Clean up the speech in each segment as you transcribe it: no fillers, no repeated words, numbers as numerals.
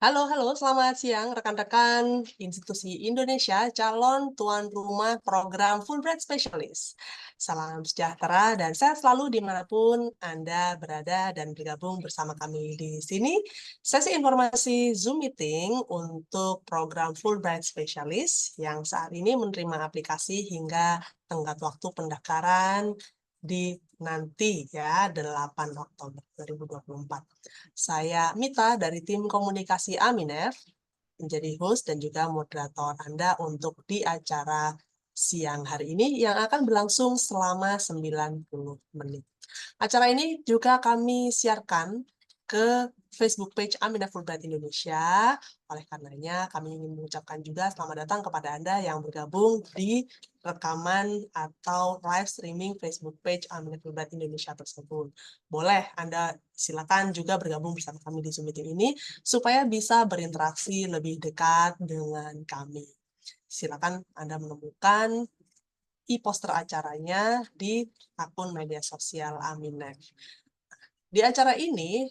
Halo halo, selamat siang rekan-rekan institusi Indonesia calon tuan rumah program Fulbright Specialist. Salam sejahtera dan sehat selalu dimanapun Anda berada dan bergabung bersama kami di sini. Sesi informasi Zoom Meeting untuk program Fulbright Specialist yang saat ini menerima aplikasi hingga tenggat waktu pendaftaran di nanti ya 8 Oktober 2024. Saya Mita dari tim komunikasi Aminef, menjadi host dan juga moderator Anda untuk di acara siang hari ini yang akan berlangsung selama 90 menit. Acara ini juga kami siarkan ke Facebook page Aminah Fulbright Indonesia. Oleh karenanya, kami ingin mengucapkan juga selamat datang kepada Anda yang bergabung di rekaman atau live streaming Facebook page Aminah Fulbright Indonesia tersebut. Boleh Anda silakan juga bergabung bersama kami di Zoom meeting ini supaya bisa berinteraksi lebih dekat dengan kami. Silakan Anda menemukan e-poster acaranya di akun media sosial Aminef. Di acara ini,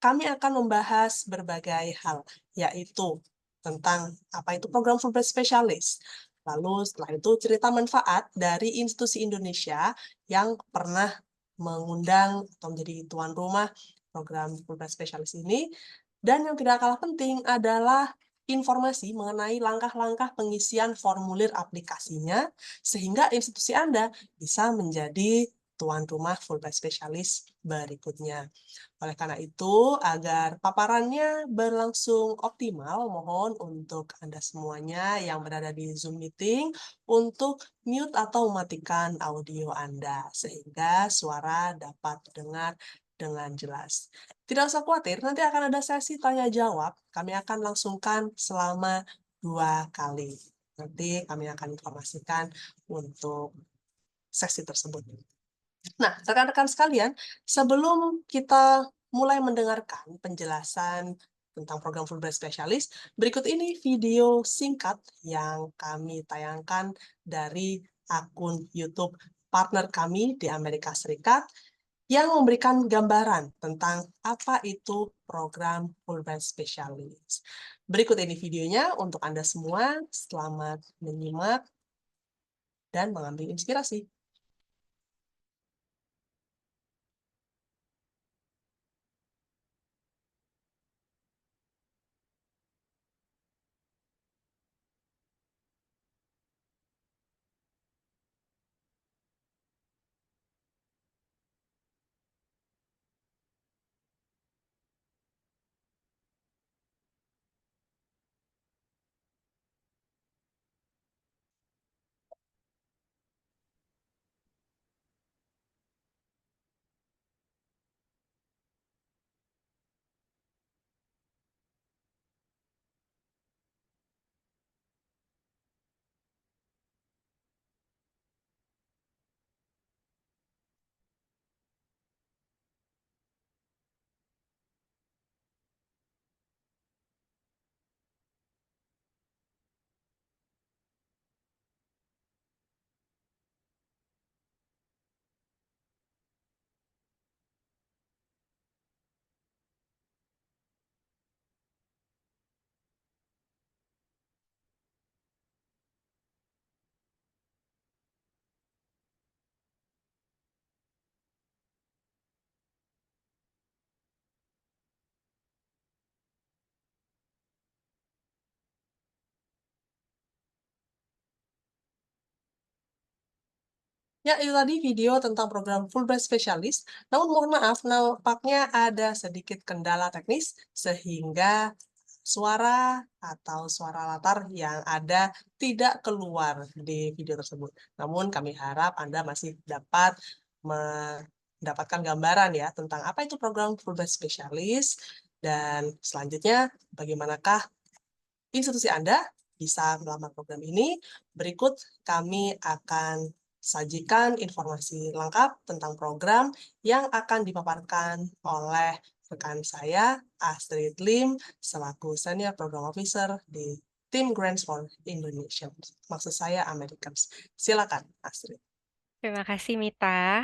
kami akan membahas berbagai hal, yaitu tentang apa itu program Fulbright Specialist. Lalu setelah itu cerita manfaat dari institusi Indonesia yang pernah mengundang atau menjadi tuan rumah program Fulbright Specialist ini. Dan yang tidak kalah penting adalah informasi mengenai langkah-langkah pengisian formulir aplikasinya, sehingga institusi Anda bisa menjadi tuan rumah Fulbright Specialist berikutnya. Oleh karena itu, agar paparannya berlangsung optimal, mohon untuk Anda semuanya yang berada di Zoom meeting untuk mute atau matikan audio Anda, sehingga suara dapat terdengar dengan jelas. Tidak usah khawatir, nanti akan ada sesi tanya-jawab. Kami akan langsungkan selama 2 kali. Nanti kami akan informasikan untuk sesi tersebut. Nah, rekan-rekan sekalian, sebelum kita mulai mendengarkan penjelasan tentang program Fulbright Specialist, berikut ini video singkat yang kami tayangkan dari akun YouTube partner kami di Amerika Serikat yang memberikan gambaran tentang apa itu program Fulbright Specialist. Berikut ini videonya untuk Anda semua. Selamat menyimak dan mengambil inspirasi. Ya, itu tadi video tentang program Fulbright Specialist. Namun mohon maaf, nampaknya ada sedikit kendala teknis sehingga suara atau suara latar yang ada tidak keluar di video tersebut. Namun kami harap Anda masih dapat mendapatkan gambaran ya tentang apa itu program Fulbright Specialist dan selanjutnya bagaimanakah institusi Anda bisa melamar program ini. Berikut kami akan sajikan informasi lengkap tentang program yang akan dipaparkan oleh rekan saya, Astrid Lim, selaku Senior Program Officer di tim Grants for Indonesia. Maksud saya Americans. Silakan, Astrid. Terima kasih Mita.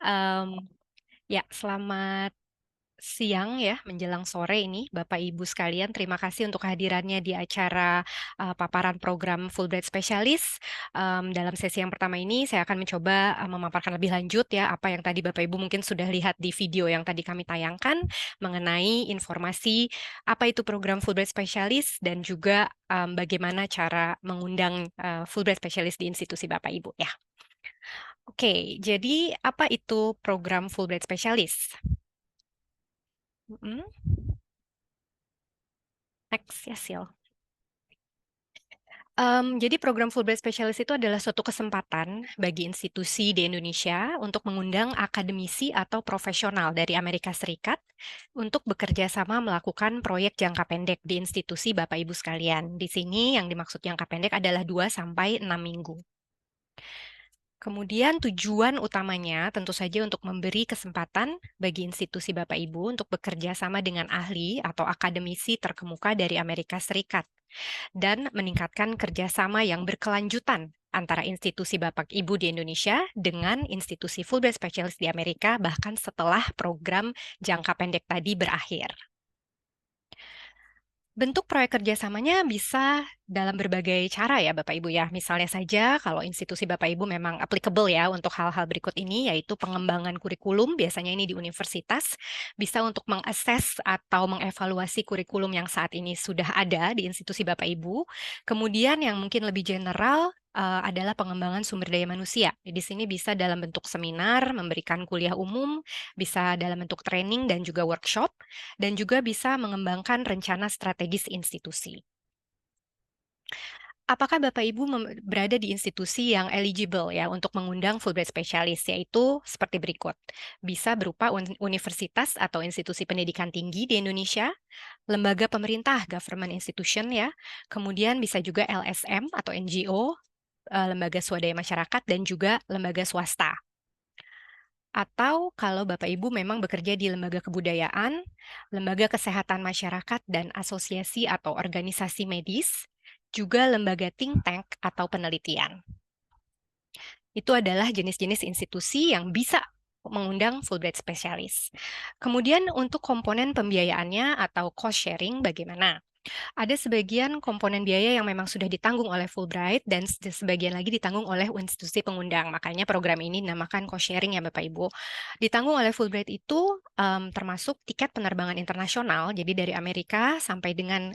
Em, ya, selamat siang ya, menjelang sore ini, Bapak Ibu sekalian, terima kasih untuk kehadirannya di acara paparan program Fulbright Specialist. Dalam sesi yang pertama ini, saya akan mencoba memaparkan lebih lanjut ya, apa yang tadi Bapak Ibu mungkin sudah lihat di video yang tadi kami tayangkan, mengenai informasi apa itu program Fulbright Specialist, dan juga bagaimana cara mengundang Fulbright Specialist di institusi Bapak Ibu ya. Oke, jadi apa itu program Fulbright Specialist? Mm, Next ya, Sil. Jadi program Fulbright Specialist itu adalah suatu kesempatan bagi institusi di Indonesia untuk mengundang akademisi atau profesional dari Amerika Serikat untuk bekerja sama melakukan proyek jangka pendek di institusi Bapak Ibu sekalian. Di sini yang dimaksud jangka pendek adalah 2 sampai 6 minggu. Kemudian tujuan utamanya tentu saja untuk memberi kesempatan bagi institusi Bapak Ibu untuk bekerja sama dengan ahli atau akademisi terkemuka dari Amerika Serikat dan meningkatkan kerjasama yang berkelanjutan antara institusi Bapak Ibu di Indonesia dengan institusi Fulbright Specialist di Amerika bahkan setelah program jangka pendek tadi berakhir. Bentuk proyek kerjasamanya bisa dalam berbagai cara ya Bapak Ibu ya. Misalnya saja kalau institusi Bapak Ibu memang applicable ya untuk hal-hal berikut ini, yaitu pengembangan kurikulum, biasanya ini di universitas, bisa untuk mengakses atau mengevaluasi kurikulum yang saat ini sudah ada di institusi Bapak Ibu. Kemudian yang mungkin lebih general adalah pengembangan sumber daya manusia. Di sini bisa dalam bentuk seminar, memberikan kuliah umum, bisa dalam bentuk training dan juga workshop, dan juga bisa mengembangkan rencana strategis institusi. Apakah Bapak Ibu berada di institusi yang eligible ya untuk mengundang Fulbright Specialist, yaitu seperti berikut. Bisa berupa universitas atau institusi pendidikan tinggi di Indonesia, lembaga pemerintah, government institution ya, kemudian bisa juga LSM atau NGO, lembaga swadaya masyarakat, dan juga lembaga swasta. Atau kalau Bapak Ibu memang bekerja di lembaga kebudayaan, lembaga kesehatan masyarakat dan asosiasi atau organisasi medis, juga lembaga think tank atau penelitian. Itu adalah jenis-jenis institusi yang bisa mengundang Fulbright Specialist. Kemudian untuk komponen pembiayaannya atau cost sharing bagaimana? Ada sebagian komponen biaya yang memang sudah ditanggung oleh Fulbright dan sebagian lagi ditanggung oleh institusi pengundang. Makanya program ini dinamakan cost sharing ya Bapak Ibu. Ditanggung oleh Fulbright itu termasuk tiket penerbangan internasional, jadi dari Amerika sampai dengan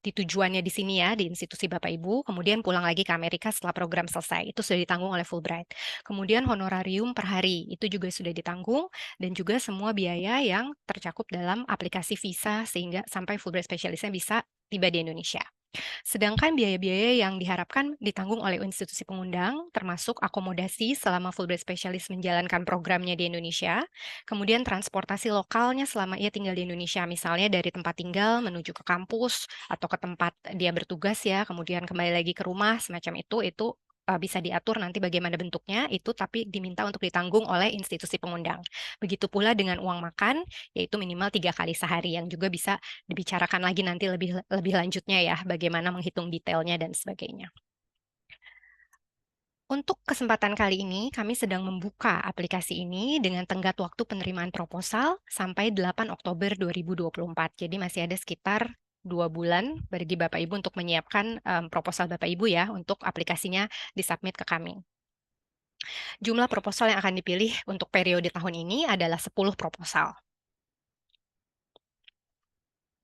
di tujuannya di sini ya, di institusi Bapak Ibu, kemudian pulang lagi ke Amerika setelah program selesai. Itu sudah ditanggung oleh Fulbright. Kemudian honorarium per hari, itu juga sudah ditanggung, dan juga semua biaya yang tercakup dalam aplikasi visa sehingga sampai Fulbright Specialist-nya bisa tiba di Indonesia. Sedangkan biaya-biaya yang diharapkan ditanggung oleh institusi pengundang, termasuk akomodasi selama Fulbright Specialist menjalankan programnya di Indonesia, kemudian transportasi lokalnya selama ia tinggal di Indonesia, misalnya dari tempat tinggal menuju ke kampus atau ke tempat dia bertugas ya, kemudian kembali lagi ke rumah, semacam itu bisa diatur nanti bagaimana bentuknya, itu tapi diminta untuk ditanggung oleh institusi pengundang. Begitu pula dengan uang makan, yaitu minimal 3 kali sehari, yang juga bisa dibicarakan lagi nanti lebih lebih lanjutnya ya, bagaimana menghitung detailnya dan sebagainya. Untuk kesempatan kali ini, kami sedang membuka aplikasi ini dengan tenggat waktu penerimaan proposal sampai 8 Oktober 2024. Jadi masih ada sekitar 2 bulan bagi Bapak Ibu untuk menyiapkan proposal Bapak Ibu ya, untuk aplikasinya disubmit ke kami. Jumlah proposal yang akan dipilih untuk periode tahun ini adalah 10 proposal.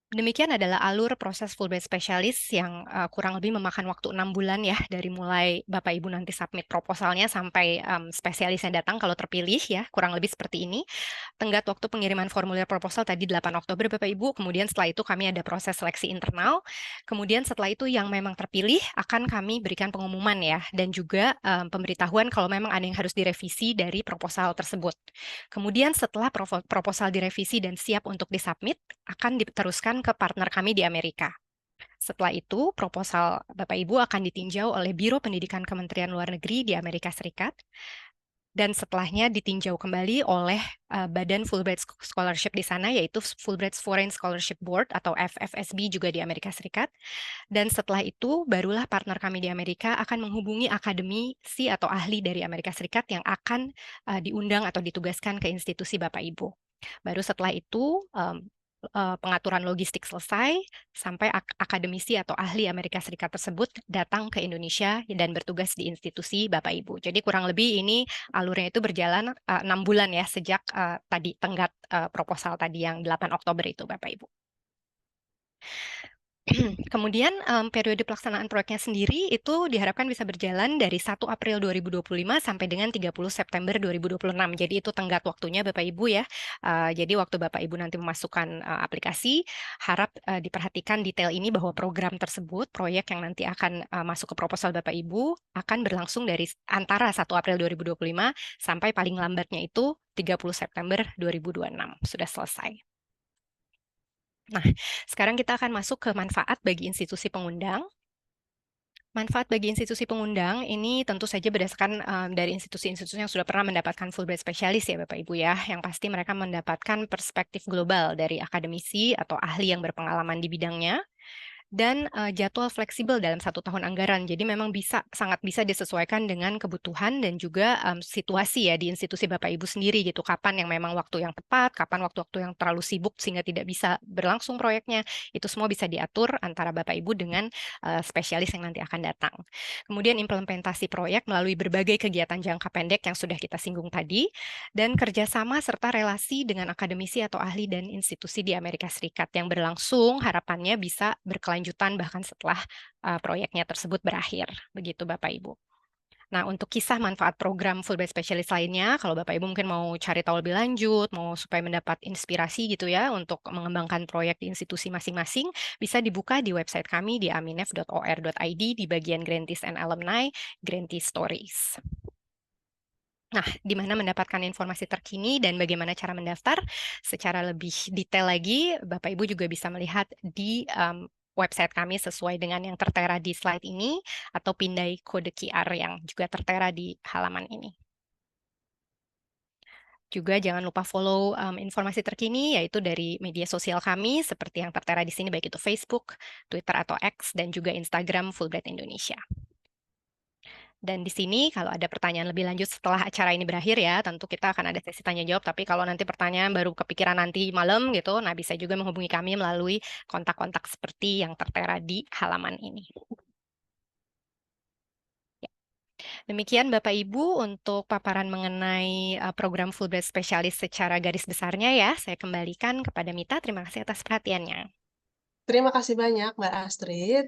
Demikian adalah alur proses Fulbright Specialist yang kurang lebih memakan waktu 6 bulan ya, dari mulai Bapak Ibu nanti submit proposalnya sampai spesialisnya datang kalau terpilih ya, kurang lebih seperti ini. Tenggat waktu pengiriman formulir proposal tadi 8 Oktober Bapak Ibu, kemudian setelah itu kami ada proses seleksi internal, kemudian setelah itu yang memang terpilih akan kami berikan pengumuman ya, dan juga pemberitahuan kalau memang ada yang harus direvisi dari proposal tersebut. Kemudian setelah proposal direvisi dan siap untuk disubmit, akan diteruskan ke partner kami di Amerika. Setelah itu, proposal Bapak Ibu akan ditinjau oleh Biro Pendidikan Kementerian Luar Negeri di Amerika Serikat, dan setelahnya ditinjau kembali oleh Badan Fulbright Scholarship di sana, yaitu Fulbright Foreign Scholarship Board atau FFSB juga di Amerika Serikat. Dan setelah itu, barulah partner kami di Amerika akan menghubungi akademisi atau ahli dari Amerika Serikat yang akan diundang atau ditugaskan ke institusi Bapak Ibu. Baru setelah itu pengaturan logistik selesai, sampai akademisi atau ahli Amerika Serikat tersebut datang ke Indonesia dan bertugas di institusi Bapak Ibu. Jadi kurang lebih ini alurnya itu berjalan 6 bulan ya, sejak tadi tenggat proposal tadi yang 8 Oktober itu Bapak Ibu. Kemudian periode pelaksanaan proyeknya sendiri itu diharapkan bisa berjalan dari 1 April 2025 sampai dengan 30 September 2026. Jadi itu tenggat waktunya Bapak Ibu ya. Jadi waktu Bapak Ibu nanti memasukkan aplikasi, harap diperhatikan detail ini bahwa program tersebut, proyek yang nanti akan masuk ke proposal Bapak Ibu akan berlangsung dari antara 1 April 2025 sampai paling lambatnya itu 30 September 2026. Sudah selesai. Nah, sekarang kita akan masuk ke manfaat bagi institusi pengundang. Manfaat bagi institusi pengundang ini tentu saja berdasarkan dari institusi-institusi yang sudah pernah mendapatkan Fulbright Specialist ya Bapak Ibu ya, yang pasti mereka mendapatkan perspektif global dari akademisi atau ahli yang berpengalaman di bidangnya, dan jadwal fleksibel dalam 1 tahun anggaran. Jadi memang sangat bisa disesuaikan dengan kebutuhan dan juga situasi ya di institusi Bapak Ibu sendiri gitu. Kapan yang memang waktu yang tepat, kapan waktu-waktu yang terlalu sibuk sehingga tidak bisa berlangsung proyeknya. Itu semua bisa diatur antara Bapak Ibu dengan spesialis yang nanti akan datang. Kemudian implementasi proyek melalui berbagai kegiatan jangka pendek yang sudah kita singgung tadi, dan kerjasama serta relasi dengan akademisi atau ahli dan institusi di Amerika Serikat yang berlangsung harapannya bisa berkelanjutan bahkan setelah proyeknya tersebut berakhir. Begitu Bapak Ibu. Nah, untuk kisah manfaat program Fulbright Specialist lainnya, kalau Bapak Ibu mungkin mau cari tahu lebih lanjut, mau supaya mendapat inspirasi gitu ya untuk mengembangkan proyek di institusi masing-masing, bisa dibuka di website kami di aminef.or.id di bagian Grantees and Alumni, Grantees Stories. Nah, di mana mendapatkan informasi terkini dan bagaimana cara mendaftar secara lebih detail lagi, Bapak Ibu juga bisa melihat di website kami sesuai dengan yang tertera di slide ini, atau pindai kode QR yang juga tertera di halaman ini. Juga jangan lupa follow informasi terkini, yaitu dari media sosial kami, seperti yang tertera di sini, baik itu Facebook, Twitter atau X, dan juga Instagram Fulbright Indonesia. Dan di sini kalau ada pertanyaan lebih lanjut setelah acara ini berakhir ya, tentu kita akan ada sesi tanya jawab. Tapi kalau nanti pertanyaan baru kepikiran nanti malam gitu, nah bisa juga menghubungi kami melalui kontak-kontak seperti yang tertera di halaman ini. Ya. Demikian Bapak Ibu untuk paparan mengenai program Fulbright Specialist secara garis besarnya ya. Saya kembalikan kepada Mita. Terima kasih atas perhatiannya. Terima kasih banyak, Mbak Astrid.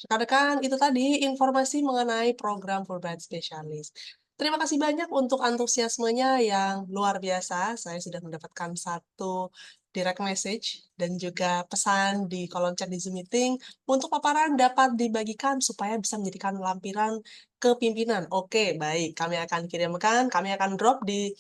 Rekan-rekan, itu tadi informasi mengenai program Fulbright Specialist. Terima kasih banyak untuk antusiasmenya yang luar biasa. Saya sudah mendapatkan satu direct message dan juga pesan di kolom chat di Zoom Meeting untuk paparan dapat dibagikan supaya bisa menjadikan lampiran ke pimpinan. Oke, baik. Kami akan kirimkan, kami akan drop di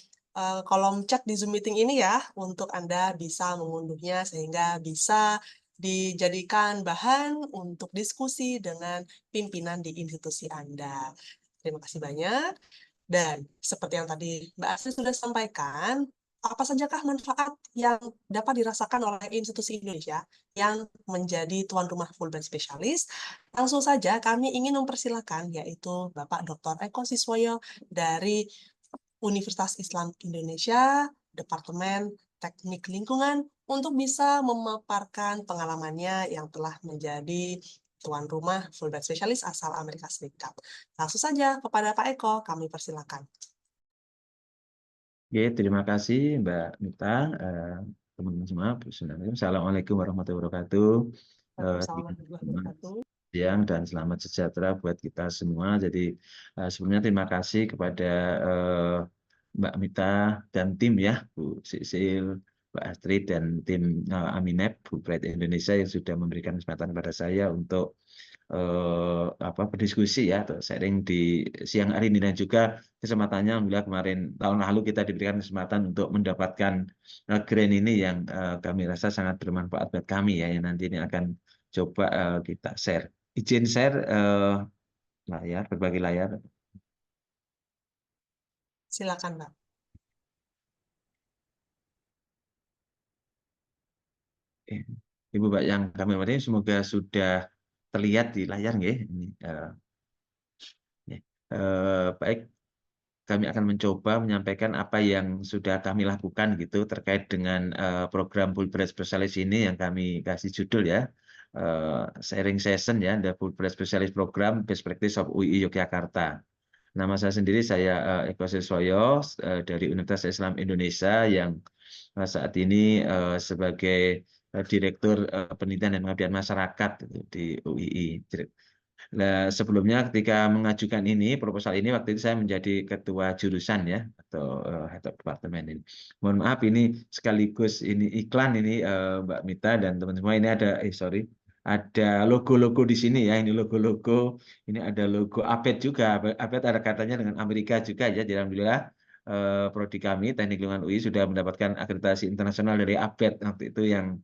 kolom chat di Zoom Meeting ini ya, untuk Anda bisa mengunduhnya sehingga bisa dijadikan bahan untuk diskusi dengan pimpinan di institusi Anda. Terima kasih banyak. Dan seperti yang tadi Mbak Asri sudah sampaikan, apa sajakah manfaat yang dapat dirasakan oleh institusi Indonesia yang menjadi tuan rumah Fulbright Specialist? Langsung saja kami ingin mempersilahkan, yaitu Bapak Dr. Eko Siswoyo dari Universitas Islam Indonesia, Departemen Teknik Lingkungan, untuk bisa memaparkan pengalamannya yang telah menjadi tuan rumah Fulbright Specialist asal Amerika Serikat. Langsung saja kepada Pak Eko, kami persilakan. Oke, terima kasih Mbak Mita, teman-teman semua. Assalamualaikum warahmatullahi wabarakatuh. Assalamualaikum. Siang dan selamat sejahtera buat kita semua. Jadi sebelumnya terima kasih kepada Mbak Mita dan tim ya, Bu Sisil, Mbak Astrid dan tim Aminef Fulbright Indonesia yang sudah memberikan kesempatan kepada saya untuk berdiskusi ya atau sharing di siang hari ini, dan juga kesempatannya alhamdulillah kemarin tahun lalu kita diberikan kesempatan untuk mendapatkan grant ini yang kami rasa sangat bermanfaat buat kami ya, yang nanti ini akan coba kita share. Izin share layar, berbagi layar. Silakan, Mbak. Ibu Mbak yang kami hormati, semoga sudah terlihat di layar nggih. Ini baik. kami akan mencoba menyampaikan apa yang sudah kami lakukan gitu terkait dengan program Fulbright Specialist ini yang kami kasih judul ya, sharing session ya, the Fulbright Specialist Program Best Practice of UI Yogyakarta. Nama saya sendiri, saya Eko Siswoyo dari Universitas Islam Indonesia yang saat ini sebagai Direktur Penelitian dan Pengabdian Masyarakat di UII. Nah, sebelumnya ketika mengajukan ini, proposal ini, waktu itu saya menjadi ketua jurusan ya, atau head of department ini. Mohon maaf ini sekaligus ini iklan ini Mbak Mita dan teman-teman, ini ada logo-logo di sini ya, ini logo-logo, ini ada logo APED juga, APED ada katanya dengan Amerika juga ya, jadi alhamdulillah prodi kami Teknik Lingkungan UI sudah mendapatkan akreditasi internasional dari APED waktu itu yang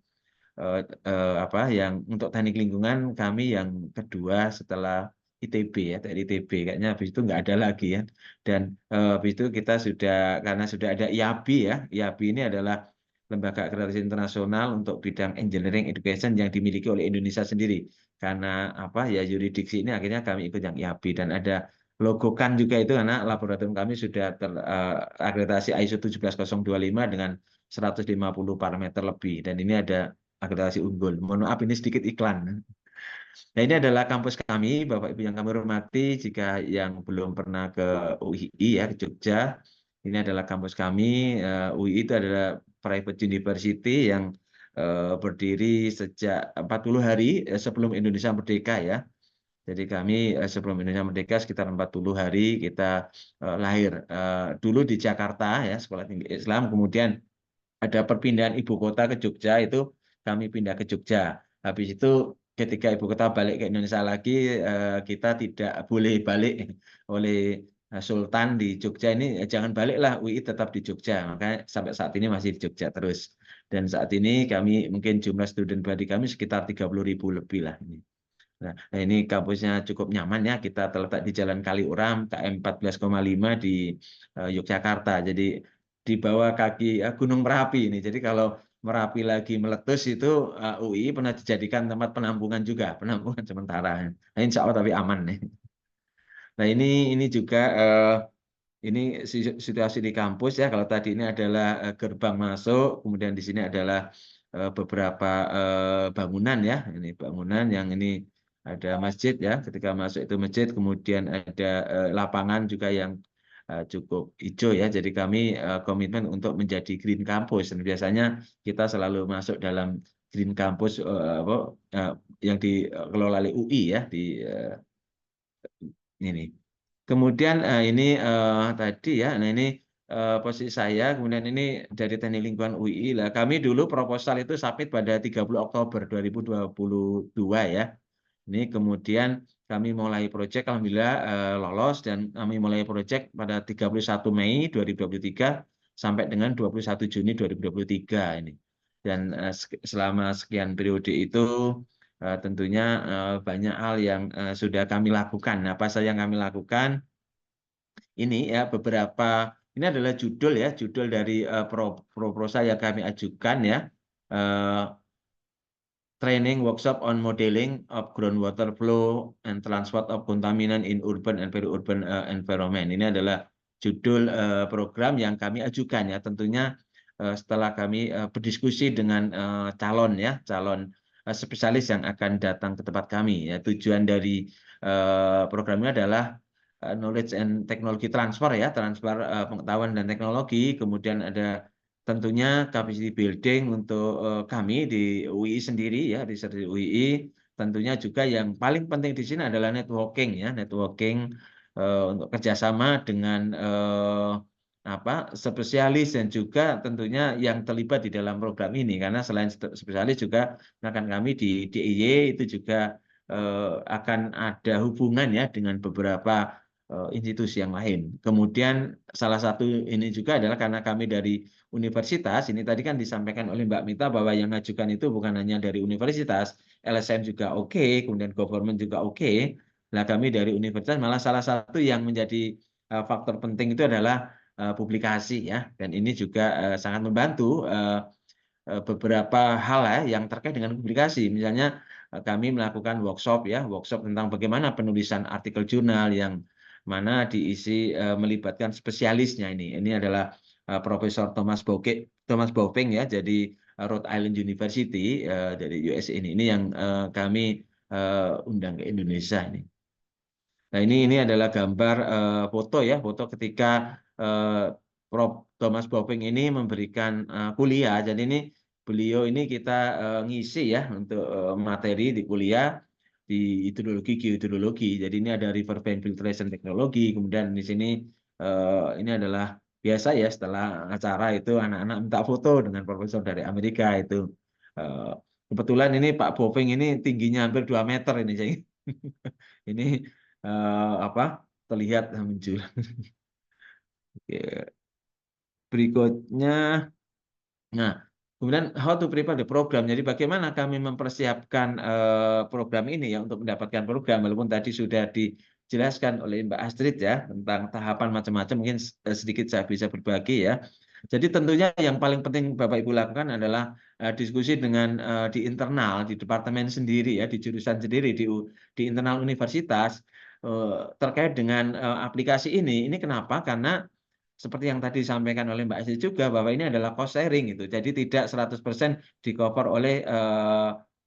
yang untuk teknik lingkungan kami yang kedua setelah ITB ya, dari ITB kayaknya habis itu nggak ada lagi ya. Dan habis itu kita karena sudah ada IABI ya, IABI ini adalah lembaga akreditasi internasional untuk bidang engineering education yang dimiliki oleh Indonesia sendiri. Karena yuridiksi ini akhirnya kami ikut yang IABI, dan ada logo kan juga itu karena laboratorium kami sudah terakreditasi ISO 17025 dengan 150 parameter lebih, dan ini ada akreditasi unggul. Mohon maaf ini sedikit iklan. Nah, ini adalah kampus kami, Bapak Ibu yang kami hormati. Jika yang belum pernah ke UII ya, ke Jogja, ini adalah kampus kami. UII itu adalah private university yang berdiri sejak 40 hari sebelum Indonesia merdeka ya. Jadi kami sebelum Indonesia merdeka sekitar 40 hari kita lahir. Dulu di Jakarta ya, Sekolah Tinggi Islam, kemudian ada perpindahan ibu kota ke Jogja, itu kami pindah ke Jogja. Habis itu ketika ibu kota balik ke Indonesia lagi, kita tidak boleh balik oleh Sultan di Jogja ini, jangan baliklah, UI tetap di Jogja. Makanya sampai saat ini masih di Jogja terus. Dan saat ini kami mungkin jumlah student body kami sekitar 30.000 lebih lah ini. Nah, ini kampusnya cukup nyaman ya. Kita terletak di Jalan Kaliuram, KM 14,5 di Yogyakarta. Jadi di bawah kaki Gunung Merapi ini. Jadi kalau Merapi lagi meletus itu UI pernah dijadikan tempat penampungan juga, penampungan sementara. Nah, insya Allah tapi aman nih. Nah, ini juga ini situasi di kampus ya. Kalau tadi ini adalah gerbang masuk, kemudian di sini adalah beberapa bangunan ya. Ini bangunan yang ini ada masjid ya. Ketika masuk itu masjid, kemudian ada lapangan juga yang cukup hijau ya. Jadi kami komitmen untuk menjadi green campus. Dan biasanya kita selalu masuk dalam green campus yang dikelola oleh UI ya di ini. Kemudian ini tadi ya, nah ini posisi saya, kemudian ini dari Teknik Lingkungan UI. Lah kami dulu proposal itu submit pada 30 Oktober 2022 ya. Ini kemudian kami mulai proyek, alhamdulillah lolos, dan kami mulai proyek pada 31 Mei 2023 sampai dengan 21 Juni 2023 ini. Dan selama sekian periode itu tentunya banyak hal yang sudah kami lakukan. Nah, apa saja yang kami lakukan? Ini ya beberapa, ini adalah judul ya, judul dari proposal yang kami ajukan ya. Training workshop on modeling of groundwater flow and transport of contaminant in urban and peri-urban environment. Ini adalah judul program yang kami ajukan ya. Tentunya setelah kami berdiskusi dengan calon spesialis yang akan datang ke tempat kami ya. Tujuan dari program ini adalah knowledge and technology transfer ya, transfer pengetahuan dan teknologi. Kemudian ada tentunya capacity building untuk kami di UI sendiri ya, di UII. Tentunya juga yang paling penting di sini adalah networking ya, networking untuk kerjasama dengan spesialis dan juga tentunya yang terlibat di dalam program ini. Karena selain spesialis juga rekan kami di DIY itu juga akan ada hubungan ya dengan beberapa institusi yang lain. Kemudian salah satu ini juga adalah karena kami dari universitas, ini tadi kan disampaikan oleh Mbak Mita bahwa yang mengajukan itu bukan hanya dari universitas, LSM juga oke, kemudian government juga oke. Nah, kami dari universitas malah salah satu yang menjadi faktor penting itu adalah publikasi ya, dan ini juga sangat membantu beberapa hal ya yang terkait dengan publikasi. Misalnya kami melakukan workshop tentang bagaimana penulisan artikel jurnal yang mana diisi melibatkan spesialisnya ini. Ini adalah Profesor Thomas Bauping ya, jadi Rhode Island University dari USA ini yang kami undang ke Indonesia ini. Nah ini adalah gambar foto ya, foto ketika Prof. Thomas Bauping ini memberikan kuliah. Jadi ini beliau ini kita ngisi ya untuk materi di kuliah di hidrologi geohidrologi. Jadi ini ada river vane filtration technology. Kemudian di sini ini adalah biasa ya setelah acara itu anak-anak minta foto dengan profesor dari Amerika itu. Kebetulan ini Pak Bauping ini tingginya hampir 2 meter ini. Jadi ini terlihat muncul. Berikutnya, nah kemudian how to prepare the program. Jadi bagaimana kami mempersiapkan program ini ya untuk mendapatkan program, walaupun tadi sudah dijelaskan oleh Mbak Astrid ya tentang tahapan macam-macam, mungkin sedikit saya bisa berbagi ya. Jadi tentunya yang paling penting Bapak Ibu lakukan adalah diskusi dengan di internal, di departemen sendiri ya, di jurusan sendiri, di internal universitas terkait dengan aplikasi ini. Ini kenapa? Karena seperti yang tadi disampaikan oleh Mbak Astrid juga bahwa ini adalah cost sharing gitu. Jadi tidak 100% di-cover oleh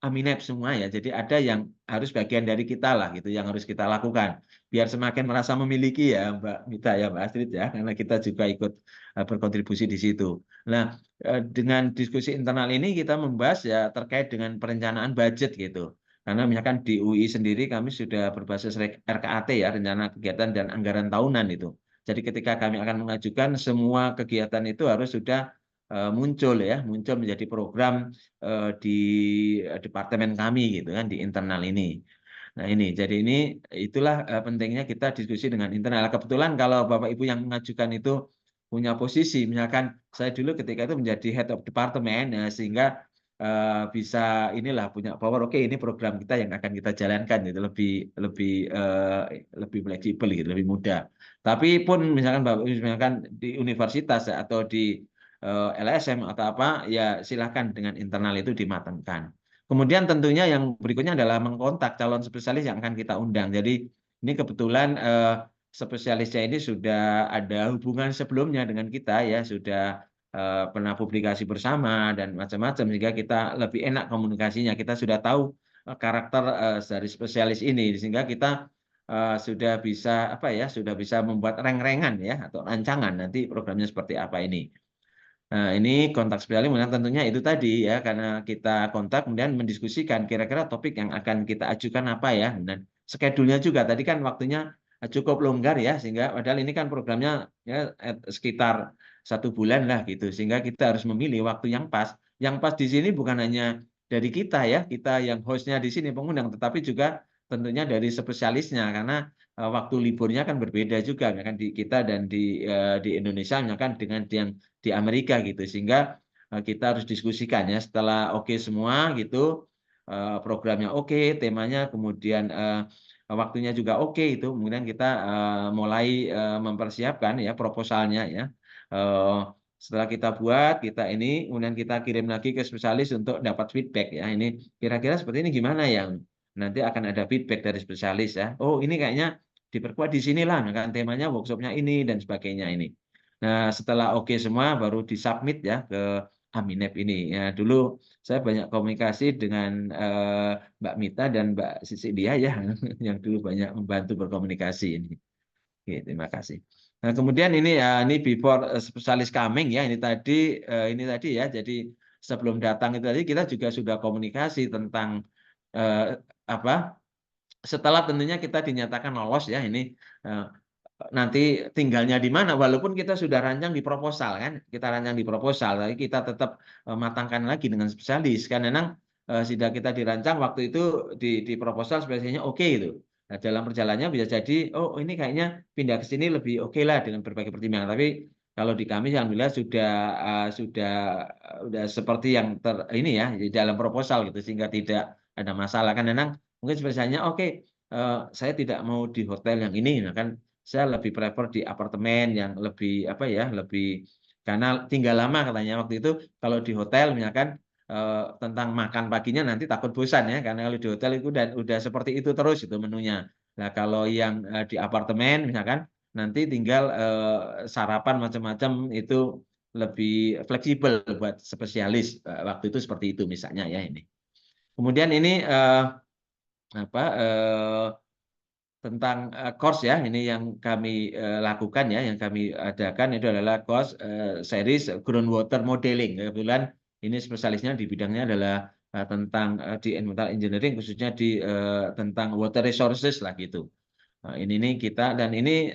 Aminep semua ya. Jadi ada yang harus bagian dari kita lah gitu yang harus kita lakukan. Biar semakin merasa memiliki ya Mbak Mita ya Mbak Astrid ya, karena kita juga ikut berkontribusi di situ. Nah, dengan diskusi internal ini kita membahas ya terkait dengan perencanaan budget gitu. Karena misalkan di UI sendiri kami sudah berbasis RKAT ya, rencana kegiatan dan anggaran tahunan itu. Jadi ketika kami akan mengajukan semua kegiatan itu harus sudah muncul menjadi program di departemen kami gitu kan di internal ini. Nah ini, jadi itulah pentingnya kita diskusi dengan internal. Kebetulan kalau Bapak Ibu yang mengajukan itu punya posisi, misalkan saya dulu ketika itu menjadi head of department, ya, sehingga bisa punya power. Oke, ini program kita yang akan kita jalankan gitu, lebih fleksibel gitu, lebih mudah. Tapi pun misalkan di universitas atau di LSM atau apa ya silahkan dengan internal itu dimatangkan. Kemudian tentunya yang berikutnya adalah mengkontak calon spesialis yang akan kita undang. Jadi ini kebetulan spesialisnya ini sudah ada hubungan sebelumnya dengan kita ya, sudah pernah publikasi bersama dan macam-macam sehingga kita lebih enak komunikasinya. Kita sudah tahu karakter dari spesialis ini sehingga kita sudah bisa membuat reng-rengan ya atau rancangan nanti programnya seperti apa ini. Nah, ini kontak spesialis tentunya itu tadi ya, karena kita kontak kemudian mendiskusikan kira-kira topik yang akan kita ajukan apa ya, dan schedule-nya juga tadi kan waktunya cukup longgar ya, sehingga padahal ini kan programnya ya sekitar 1 bulan lah gitu, sehingga kita harus memilih waktu yang pas. Yang pas di sini bukan hanya dari kita ya, kita yang hostnya di sini pengundang, tetapi juga tentunya dari spesialisnya karena waktu liburnya kan berbeda juga kan di kita dan di Indonesia misalkan dengan yang di Amerika gitu, sehingga kita harus diskusikan ya setelah oke semua gitu, programnya oke, temanya kemudian waktunya juga oke itu, kemudian kita mulai mempersiapkan ya proposalnya ya. Setelah kita buat kemudian kita kirim lagi ke spesialis untuk dapat feedback ya, ini kira-kira seperti ini gimana ya, nanti akan ada feedback dari spesialis ya, oh ini kayaknya diperkuat di sinilah, kan temanya workshopnya ini dan sebagainya ini. Nah, setelah oke semua baru disubmit ya ke Aminep ini. Ya, dulu saya banyak komunikasi dengan Mbak Mita dan Mbak Sisilia ya, yang dulu banyak membantu berkomunikasi ini. Oke, terima kasih. Nah, kemudian ini before spesialis coming ya, ini tadi ya. Jadi sebelum datang itu tadi kita juga sudah komunikasi tentang setelah tentunya kita dinyatakan lolos ya ini. Nanti tinggalnya di mana, walaupun kita sudah rancang di proposal kan, tapi kita tetap matangkan lagi dengan spesialis kan, memang sudah kita dirancang waktu itu di proposal spesialisnya oke itu. Nah, dalam perjalanannya bisa jadi oh ini kayaknya pindah ke sini lebih oke lah dengan berbagai pertimbangan, tapi kalau di kami alhamdulillah sudah seperti yang ini ya di dalam proposal gitu, sehingga tidak ada masalah kan. Memang mungkin spesialnya oke, saya tidak mau di hotel yang ini, nah kan saya lebih prefer di apartemen yang lebih lebih karena tinggal lama katanya waktu itu. Kalau di hotel misalkan tentang makan paginya nanti takut bosan ya, karena kalau di hotel itu udah seperti itu terus itu menunya. Nah, kalau yang di apartemen misalkan nanti tinggal sarapan macam-macam itu lebih fleksibel buat spesialis waktu itu seperti itu misalnya ya ini. Kemudian ini apa tentang course ya ini yang kami lakukan ya yang kami adakan itu adalah course series groundwater modeling. Kebetulan ini spesialisnya di bidangnya adalah tentang di environmental engineering khususnya di tentang water resources lah gitu. Ini nih kita dan ini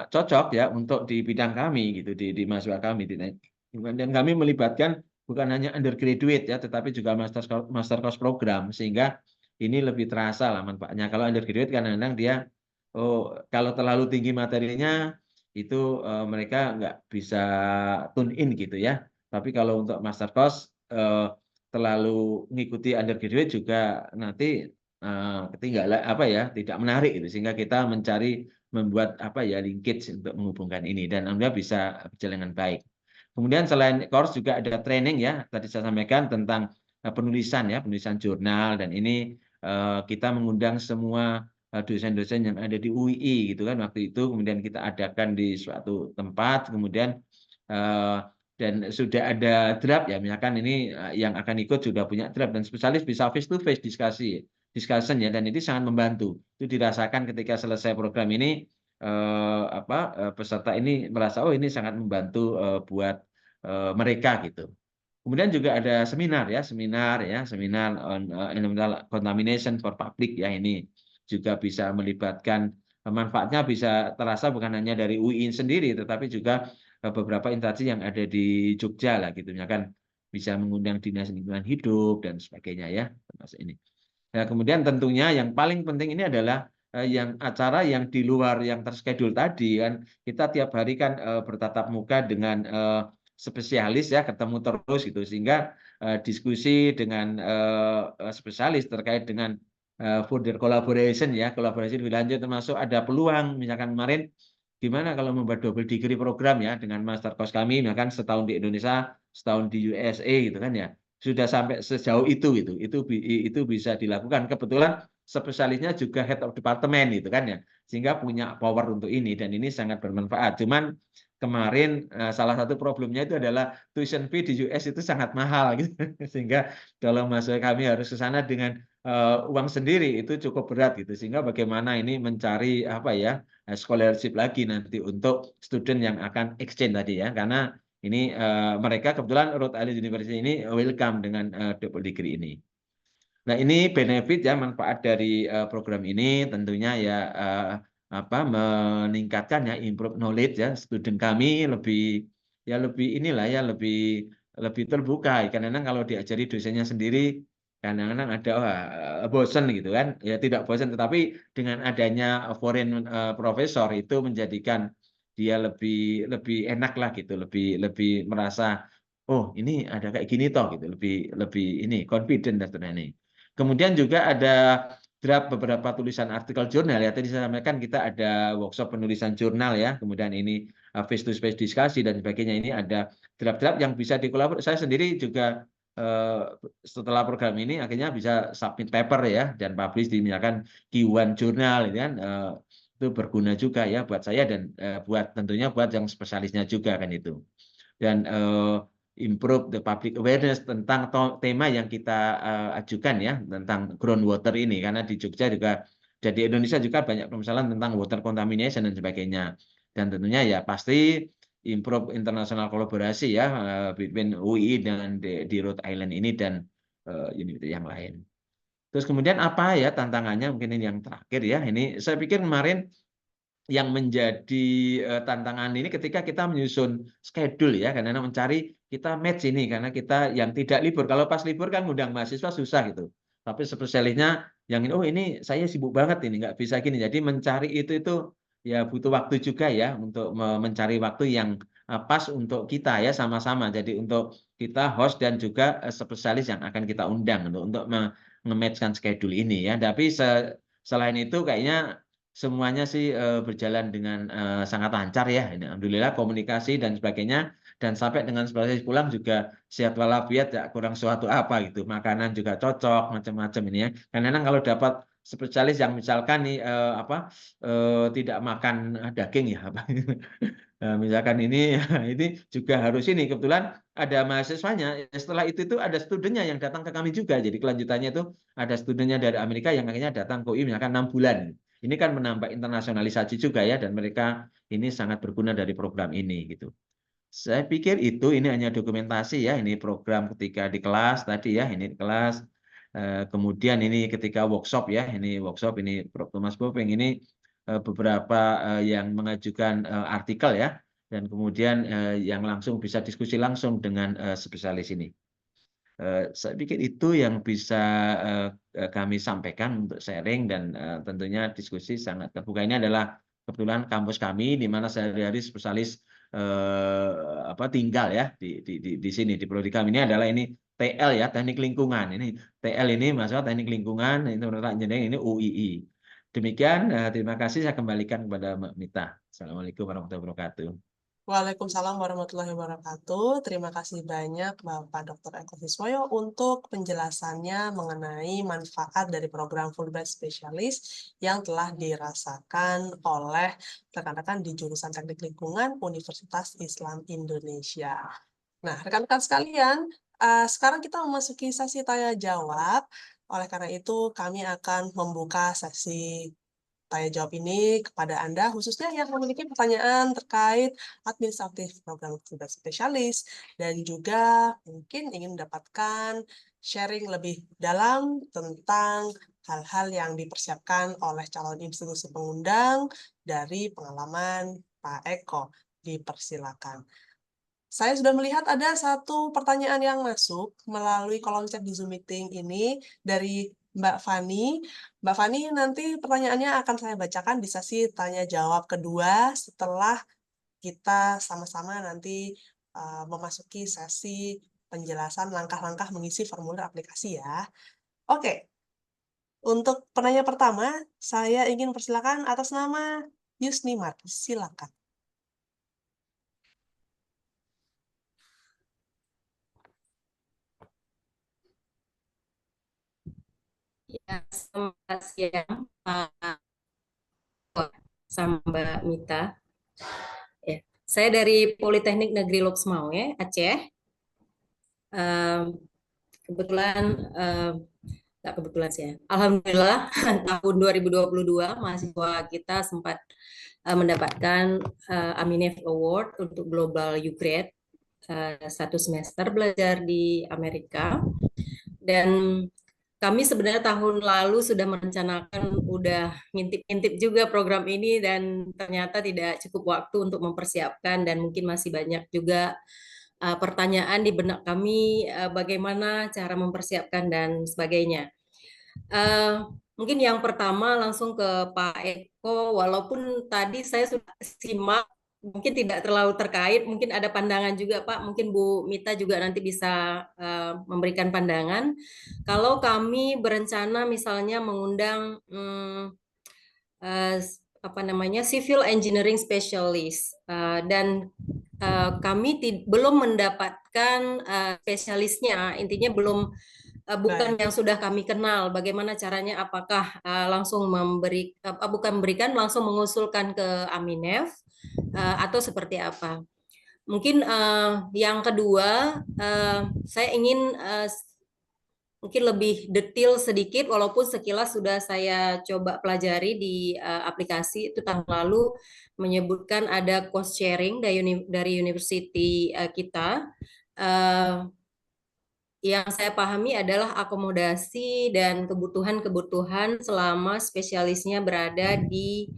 cocok ya untuk di bidang kami gitu di mahasiswa kami dan kami melibatkan bukan hanya undergraduate ya tetapi juga master course program sehingga ini lebih terasa lah manfaatnya. Kalau undergraduate kadang-kadang dia kalau terlalu tinggi materinya itu mereka nggak bisa tune in gitu ya. Tapi kalau untuk master course terlalu mengikuti undergraduate juga nanti ketinggalan apa ya tidak menarik gitu sehingga kita membuat apa ya linkage untuk menghubungkan ini dan alhamdulillah bisa berjalan dengan baik. Kemudian selain course juga ada training ya tadi saya sampaikan tentang penulisan ya penulisan jurnal dan ini kita mengundang semua dosen-dosen yang ada di UII gitu kan waktu itu kemudian kita adakan di suatu tempat kemudian dan sudah ada draft ya misalkan ini yang akan ikut sudah punya draft dan spesialis bisa face to face discussion ya dan ini sangat membantu. Itu dirasakan ketika selesai program ini peserta ini merasa oh ini sangat membantu buat mereka gitu. Kemudian juga ada seminar on environmental contamination for public ya ini juga bisa melibatkan manfaatnya bisa terasa bukan hanya dari UIN sendiri tetapi juga beberapa instansi yang ada di Jogja lah gitu misalkan bisa mengundang dinas lingkungan hidup dan sebagainya ya termasuk ini. Nah, kemudian tentunya yang paling penting ini adalah yang acara yang di luar yang terschedule tadi kan kita tiap hari kan bertatap muka dengan spesialis ya ketemu terus gitu sehingga diskusi dengan spesialis terkait dengan further collaboration ya kolaborasi lebih lanjut termasuk ada peluang misalkan kemarin gimana kalau membuat double degree program ya dengan master course kami misalkan setahun di Indonesia setahun di USA gitu kan ya sudah sampai sejauh itu gitu itu bisa dilakukan kebetulan spesialisnya juga head of department gitu kan ya sehingga punya power untuk ini dan ini sangat bermanfaat cuman kemarin salah satu problemnya itu adalah tuition fee di US itu sangat mahal gitu sehingga kalau mahasiswa kami harus ke sana dengan uang sendiri itu cukup berat gitu sehingga bagaimana ini mencari apa ya scholarship lagi nanti untuk student yang akan exchange tadi ya karena ini mereka kebetulan Rhode Island University ini welcome dengan double degree ini. Nah ini benefit ya manfaat dari program ini tentunya ya meningkatkan ya improve knowledge ya student kami lebih inilah ya lebih terbuka karena kalau diajari dosennya sendiri kadang-kadang ada bosen gitu kan ya tidak bosen tetapi dengan adanya foreign professor itu menjadikan dia lebih enak lah gitu lebih merasa oh ini ada kayak gini toh gitu lebih ini confident dan sebagainya. Kemudian juga ada draft beberapa tulisan artikel jurnal ya tadi saya sampaikan kita ada workshop penulisan jurnal ya kemudian ini face to face diskusi dan sebagainya ini ada draft-draft yang bisa dikolaborasi saya sendiri juga setelah program ini akhirnya bisa submit paper ya dan publish di misalkan Q1 jurnal kan itu berguna juga ya buat saya dan buat tentunya buat yang spesialisnya juga kan itu dan improve the public awareness tentang tema yang kita ajukan ya tentang groundwater ini karena di Jogja juga dan di Indonesia juga banyak permasalahan tentang water contamination dan sebagainya dan tentunya ya pasti improve international kolaborasi ya between UI dengan di Rhode Island ini dan universitas yang lain. Terus kemudian apa ya tantangannya mungkin ini yang terakhir ya ini saya pikir kemarin yang menjadi tantangan ini ketika kita menyusun schedule ya karena mencari kita match ini karena kita yang tidak libur kalau pas libur kan ngundang mahasiswa susah gitu tapi spesialisnya yang ini oh ini saya sibuk banget ini nggak bisa gini jadi mencari itu ya butuh waktu juga ya untuk mencari waktu yang pas untuk kita ya sama-sama jadi untuk kita host dan juga spesialis yang akan kita undang untuk nge-matchkan schedule ini ya tapi selain itu kayaknya semuanya sih berjalan dengan sangat lancar ya. Ini alhamdulillah komunikasi dan sebagainya dan sampai dengan spesialis pulang juga sehat walafiat ya kurang suatu apa gitu. Makanan juga cocok macam-macam ini ya. Karena kalau dapat spesialis yang misalkan nih tidak makan daging ya apa Nah, misalkan ini ini juga harus ini kebetulan ada mahasiswanya. Setelah itu ada studennya yang datang ke kami juga. Jadi kelanjutannya itu ada studennya dari Amerika yang akhirnya datang ke UI misalkan 6 bulan. Ini kan menambah internasionalisasi juga ya dan mereka ini sangat berguna dari program ini gitu. Saya pikir ini hanya dokumentasi ya, ini program ketika di kelas tadi ya, ini di kelas. Kemudian ini ketika workshop ya, ini workshop ini Prof. Thomas Bopeng ini beberapa yang mengajukan artikel ya, dan kemudian yang langsung bisa diskusi langsung dengan spesialis ini. Saya pikir itu yang bisa kami sampaikan untuk sharing dan tentunya diskusi sangat terbuka. Ini adalah kebetulan kampus kami di mana sehari-hari spesialis tinggal ya di sini di prodi kami ini adalah ini TL ya, teknik lingkungan. Ini TL ini masalah teknik lingkungan, itu engineering ini UII. Demikian, terima kasih saya kembalikan kepada Mbak Mita. Assalamualaikum warahmatullahi wabarakatuh. Waalaikumsalam warahmatullahi wabarakatuh. Terima kasih banyak Bapak Dr. Eko Siswoyo untuk penjelasannya mengenai manfaat dari program Fulbright Specialist yang telah dirasakan oleh rekan-rekan di jurusan Teknik Lingkungan Universitas Islam Indonesia. Nah, rekan-rekan sekalian, sekarang kita memasuki sesi tanya jawab. Oleh karena itu, kami akan membuka sesi tanya jawab ini kepada Anda, khususnya yang memiliki pertanyaan terkait administratif program Fulbright Specialist, dan juga mungkin ingin mendapatkan sharing lebih dalam tentang hal-hal yang dipersiapkan oleh calon institusi pengundang dari pengalaman Pak Eko. Dipersilakan. Saya sudah melihat ada satu pertanyaan yang masuk melalui kolom chat di Zoom Meeting ini dari Mbak Fani. Mbak Fani, nanti pertanyaannya akan saya bacakan di sesi tanya-jawab kedua setelah kita sama-sama nanti memasuki sesi penjelasan langkah-langkah mengisi formulir aplikasi ya. Oke, untuk penanya pertama, saya ingin persilakan atas nama Yusni Martis. Silakan. Ya, selamat siang Pak sama Mbak Mita. Ya, saya dari Politeknik Negeri Loksmawe, Aceh. Kebetulan, nggak kebetulan sih ya. Alhamdulillah tahun 2022 mahasiswa kita sempat mendapatkan Aminef Award untuk Global U-Grade, 1 semester belajar di Amerika. Dan kami sebenarnya tahun lalu sudah merencanakan, udah ngintip-ngintip juga program ini dan ternyata tidak cukup waktu untuk mempersiapkan dan mungkin masih banyak juga pertanyaan di benak kami bagaimana cara mempersiapkan dan sebagainya. Mungkin yang pertama langsung ke Pak Eko, walaupun tadi saya sudah simak mungkin tidak terlalu terkait, mungkin ada pandangan juga Pak, mungkin Bu Mita juga nanti bisa memberikan pandangan. Kalau kami berencana misalnya mengundang civil engineering specialist dan kami belum mendapatkan spesialisnya, intinya belum bukan yang sudah kami kenal. Bagaimana caranya? Apakah langsung langsung mengusulkan ke Aminef atau seperti apa? Mungkin yang kedua, saya ingin mungkin lebih detail sedikit, walaupun sekilas sudah saya coba pelajari di aplikasi itu tahun lalu menyebutkan ada cost sharing dari university kita. Yang saya pahami adalah akomodasi dan kebutuhan-kebutuhan selama spesialisnya berada di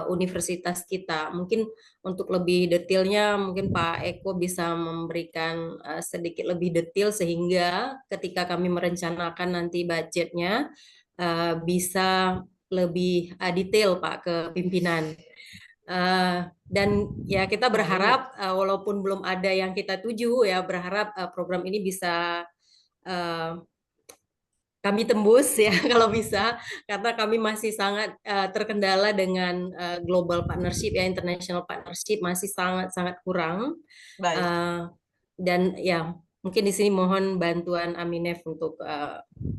universitas kita. Mungkin untuk lebih detailnya mungkin Pak Eko bisa memberikan sedikit lebih detail sehingga ketika kami merencanakan nanti budgetnya bisa lebih detail Pak ke pimpinan. Dan ya kita berharap walaupun belum ada yang kita tuju ya, berharap program ini bisa kami tembus ya kalau bisa, karena kami masih sangat terkendala dengan global partnership ya, international partnership masih sangat kurang. Dan ya Mungkin di sini mohon bantuan Aminef untuk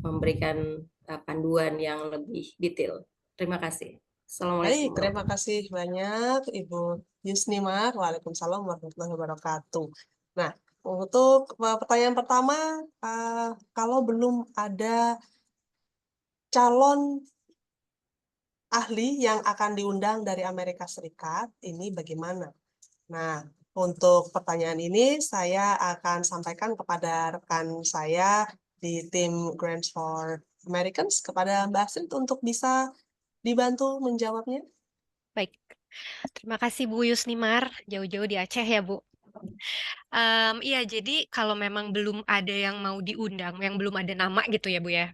memberikan panduan yang lebih detail. Terima kasih. Baik, Assalamualaikum terima warahmatullahi kasih banyak Ibu Yusnimar. Waalaikumsalam warahmatullahi wabarakatuh. Nah, untuk pertanyaan pertama, kalau belum ada calon ahli yang akan diundang dari Amerika Serikat, ini bagaimana? Nah, untuk pertanyaan ini saya akan sampaikan kepada rekan saya di tim Grants for Americans, kepada Mbak Astrid untuk bisa dibantu menjawabnya. Baik, terima kasih Bu Yusnimar, jauh-jauh di Aceh ya Bu. Iya, jadi kalau memang belum ada yang mau diundang, yang belum ada nama gitu ya Bu ya.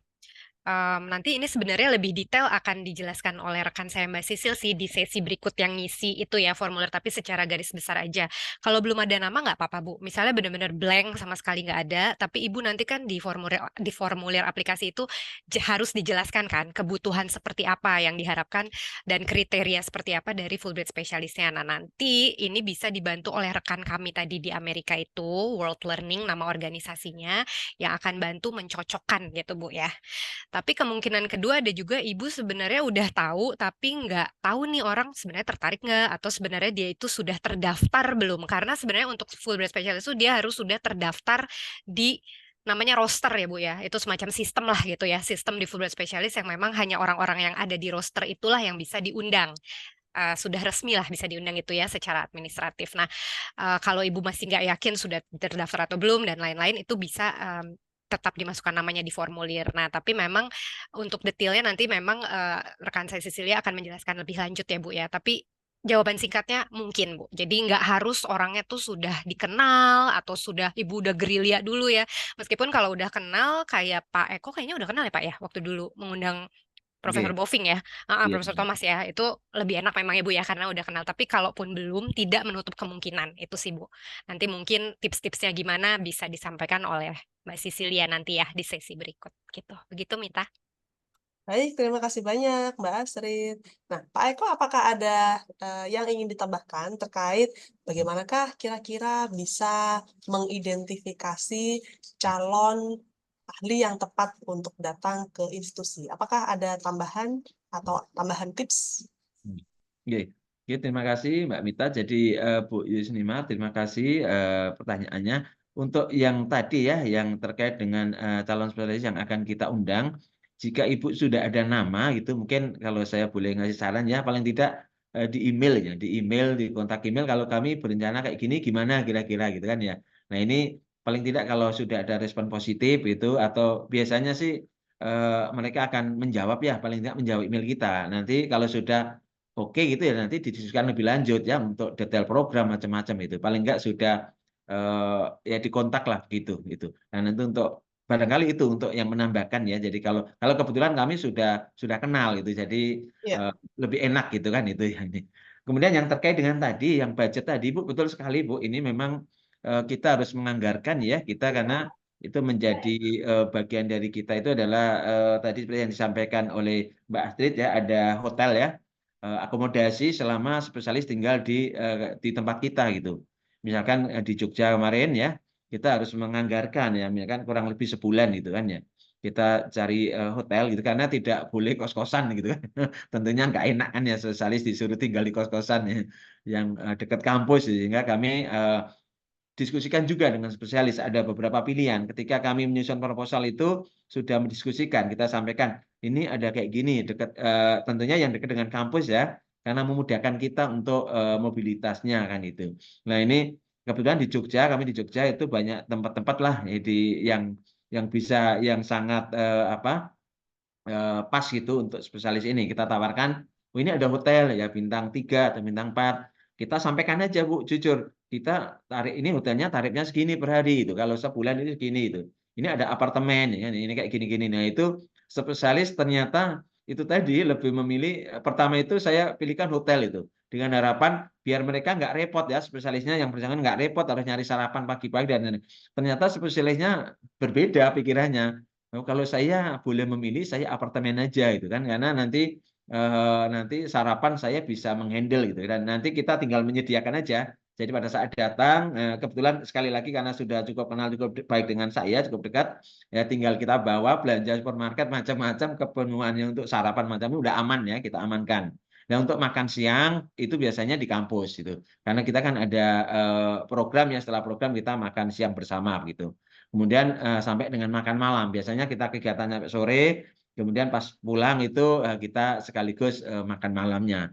Nanti ini sebenarnya lebih detail akan dijelaskan oleh rekan saya Mbak Sisil sih di sesi berikut yang ngisi itu ya formulir, tapi secara garis besar aja. Kalau belum ada nama nggak apa-apa Bu. Misalnya benar-benar blank sama sekali nggak ada, tapi Ibu nanti kan di formulir aplikasi itu harus dijelaskan kan kebutuhan seperti apa yang diharapkan dan kriteria seperti apa dari Fulbright spesialisnya. Nah nanti ini bisa dibantu oleh rekan kami tadi di Amerika itu World Learning nama organisasinya yang akan bantu mencocokkan gitu Bu ya. Tapi kemungkinan kedua ada juga ibu sebenarnya udah tahu, tapi nggak tahu nih orang sebenarnya tertarik nggak, atau sebenarnya dia itu sudah terdaftar belum. Karena sebenarnya untuk Fulbright Specialist itu dia harus sudah terdaftar di namanya roster ya Bu ya. Itu semacam sistem lah gitu ya, sistem di Fulbright Specialist yang memang hanya orang-orang yang ada di roster itulah yang bisa diundang. Sudah resmi lah bisa diundang itu ya secara administratif. Nah, kalau ibu masih nggak yakin sudah terdaftar atau belum dan lain-lain itu bisa tetap dimasukkan namanya di formulir. Nah, tapi memang untuk detailnya nanti memang rekan saya Cecilia akan menjelaskan lebih lanjut ya Bu ya. Tapi jawaban singkatnya mungkin Bu. Jadi nggak harus orangnya tuh sudah dikenal atau sudah ibu udah gerilya dulu ya. Meskipun kalau udah kenal kayak Pak Eko kayaknya udah kenal ya Pak ya waktu dulu mengundang Profesor Oke, Boving ya, iya. Profesor Thomas ya, itu lebih enak memang Ibu ya karena udah kenal. Tapi kalaupun belum, tidak menutup kemungkinan itu sih Bu. Nanti mungkin tips-tipsnya gimana bisa disampaikan oleh Mbak Sisilia nanti ya di sesi berikut gitu. Begitu Mita. Baik, terima kasih banyak Mbak Astrid. Nah, Pak Eko, apakah ada yang ingin ditambahkan terkait bagaimanakah kira-kira bisa mengidentifikasi calon ahli yang tepat untuk datang ke institusi? Apakah ada tambahan atau tambahan tips? Oke, oke, terima kasih Mbak Mita. Jadi Bu Yusnima, terima kasih pertanyaannya. Untuk yang tadi ya, yang terkait dengan calon spesialis yang akan kita undang, jika Ibu sudah ada nama gitu, mungkin kalau saya boleh ngasih saran ya, paling tidak di email ya, di email, di kontak email. Kalau kami berencana kayak gini, gimana kira-kira gitu kan ya. Nah ini paling tidak kalau sudah ada respon positif itu, atau biasanya sih mereka akan menjawab ya, paling tidak menjawab email kita. Nanti kalau sudah oke gitu ya nanti didiskusikan lebih lanjut ya untuk detail program macam-macam itu. Paling enggak sudah ya dikontak lah gitu itu. Nah nanti untuk barangkali itu untuk yang menambahkan ya. Jadi kalau kebetulan kami sudah kenal gitu. Jadi Ya, lebih enak gitu kan itu ya ini. Kemudian yang terkait dengan tadi yang budget tadi Bu, betul sekali Bu. Ini memang kita harus menganggarkan ya kita karena itu menjadi bagian dari kita itu adalah tadi seperti yang disampaikan oleh Mbak Astrid ya, ada hotel ya, akomodasi selama spesialis tinggal di tempat kita gitu. Misalkan di Jogja kemarin ya, kita harus menganggarkan ya, misalkan kurang lebih sebulan gitu kan ya. Kita cari hotel gitu karena tidak boleh kos-kosan gitu kan. Tentunya nggak enak kan ya spesialis disuruh tinggal di kos-kosan ya, yang dekat kampus sehingga kami diskusikan juga dengan spesialis. Ada beberapa pilihan. Ketika kami menyusun proposal itu sudah mendiskusikan, kita sampaikan ini ada kayak gini, dekat tentunya yang dekat dengan kampus ya, karena memudahkan kita untuk mobilitasnya kan itu. Nah ini kebetulan di Jogja, kami di Jogja itu banyak tempat-tempat lah yang bisa yang sangat pas gitu untuk spesialis ini. Kita tawarkan, oh ini ada hotel ya bintang 3 atau bintang 4. Kita sampaikan aja Bu, jujur. Kita tarik ini hotelnya tarifnya segini per hari itu. Kalau sebulan ini segini itu. Ini ada apartemen ya, ini kayak gini-gini. Nah, itu spesialis ternyata itu tadi lebih memilih pertama itu saya pilihkan hotel itu dengan harapan biar mereka nggak repot ya spesialisnya yang perjalanan nggak repot harus nyari sarapan pagi-pagi dan ternyata spesialisnya berbeda pikirannya. Oh, kalau saya boleh memilih, saya apartemen aja gitu kan, karena nanti sarapan saya bisa menghandle gitu dan nanti kita tinggal menyediakan aja Jadi pada saat datang, kebetulan sekali lagi karena sudah cukup kenal, cukup baik dengan saya, cukup dekat, ya tinggal kita bawa belanja supermarket macam-macam, kepenuhannya untuk sarapan macam itu udah aman ya, kita amankan. Nah untuk makan siang itu biasanya di kampus gitu, karena kita kan ada program ya, setelah program kita makan siang bersama gitu. Kemudian sampai dengan makan malam, biasanya kita kegiatan sampai sore, kemudian pas pulang itu kita sekaligus makan malamnya.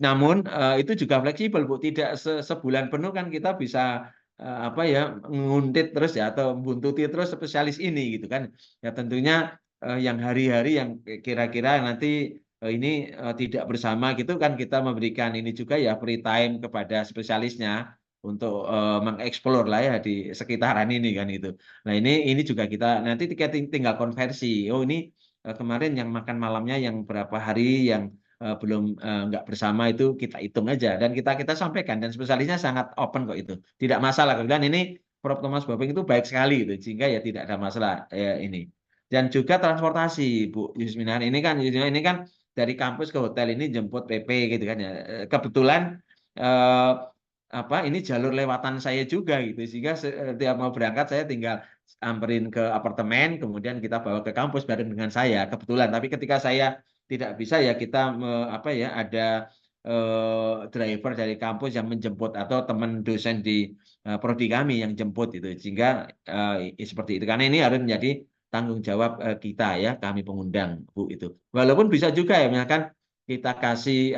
Namun itu juga fleksibel Bu, tidak sebulan penuh kan kita bisa apa ya, nguntit terus ya atau buntuti terus spesialis ini gitu kan. Ya tentunya yang hari-hari yang kira-kira nanti ini tidak bersama gitu kan kita memberikan ini juga ya free time kepada spesialisnya untuk mengeksplor lah ya di sekitaran ini kan gitu. Nah ini juga kita nanti tinggal konversi. Oh ini kemarin yang makan malamnya yang berapa hari yang belum nggak bersama itu kita hitung aja dan kita sampaikan dan spesialisnya sangat open kok itu tidak masalah. Kemudian ini Prof. Thomas Bobing itu baik sekali itu sehingga ya tidak ada masalah ini. Dan juga transportasi Bu Yusminar ini kan dari kampus ke hotel ini jemput PP gitu kan ya. Kebetulan ini jalur lewatan saya juga gitu sehingga setiap mau berangkat saya tinggal samperin ke apartemen kemudian kita bawa ke kampus bareng dengan saya kebetulan. Tapi ketika saya tidak bisa ya kita ada driver dari kampus yang menjemput atau teman dosen di prodi kami yang jemput itu sehingga seperti itu karena ini harus menjadi tanggung jawab kita ya kami pengundang Bu itu walaupun bisa juga ya misalkan kita kasih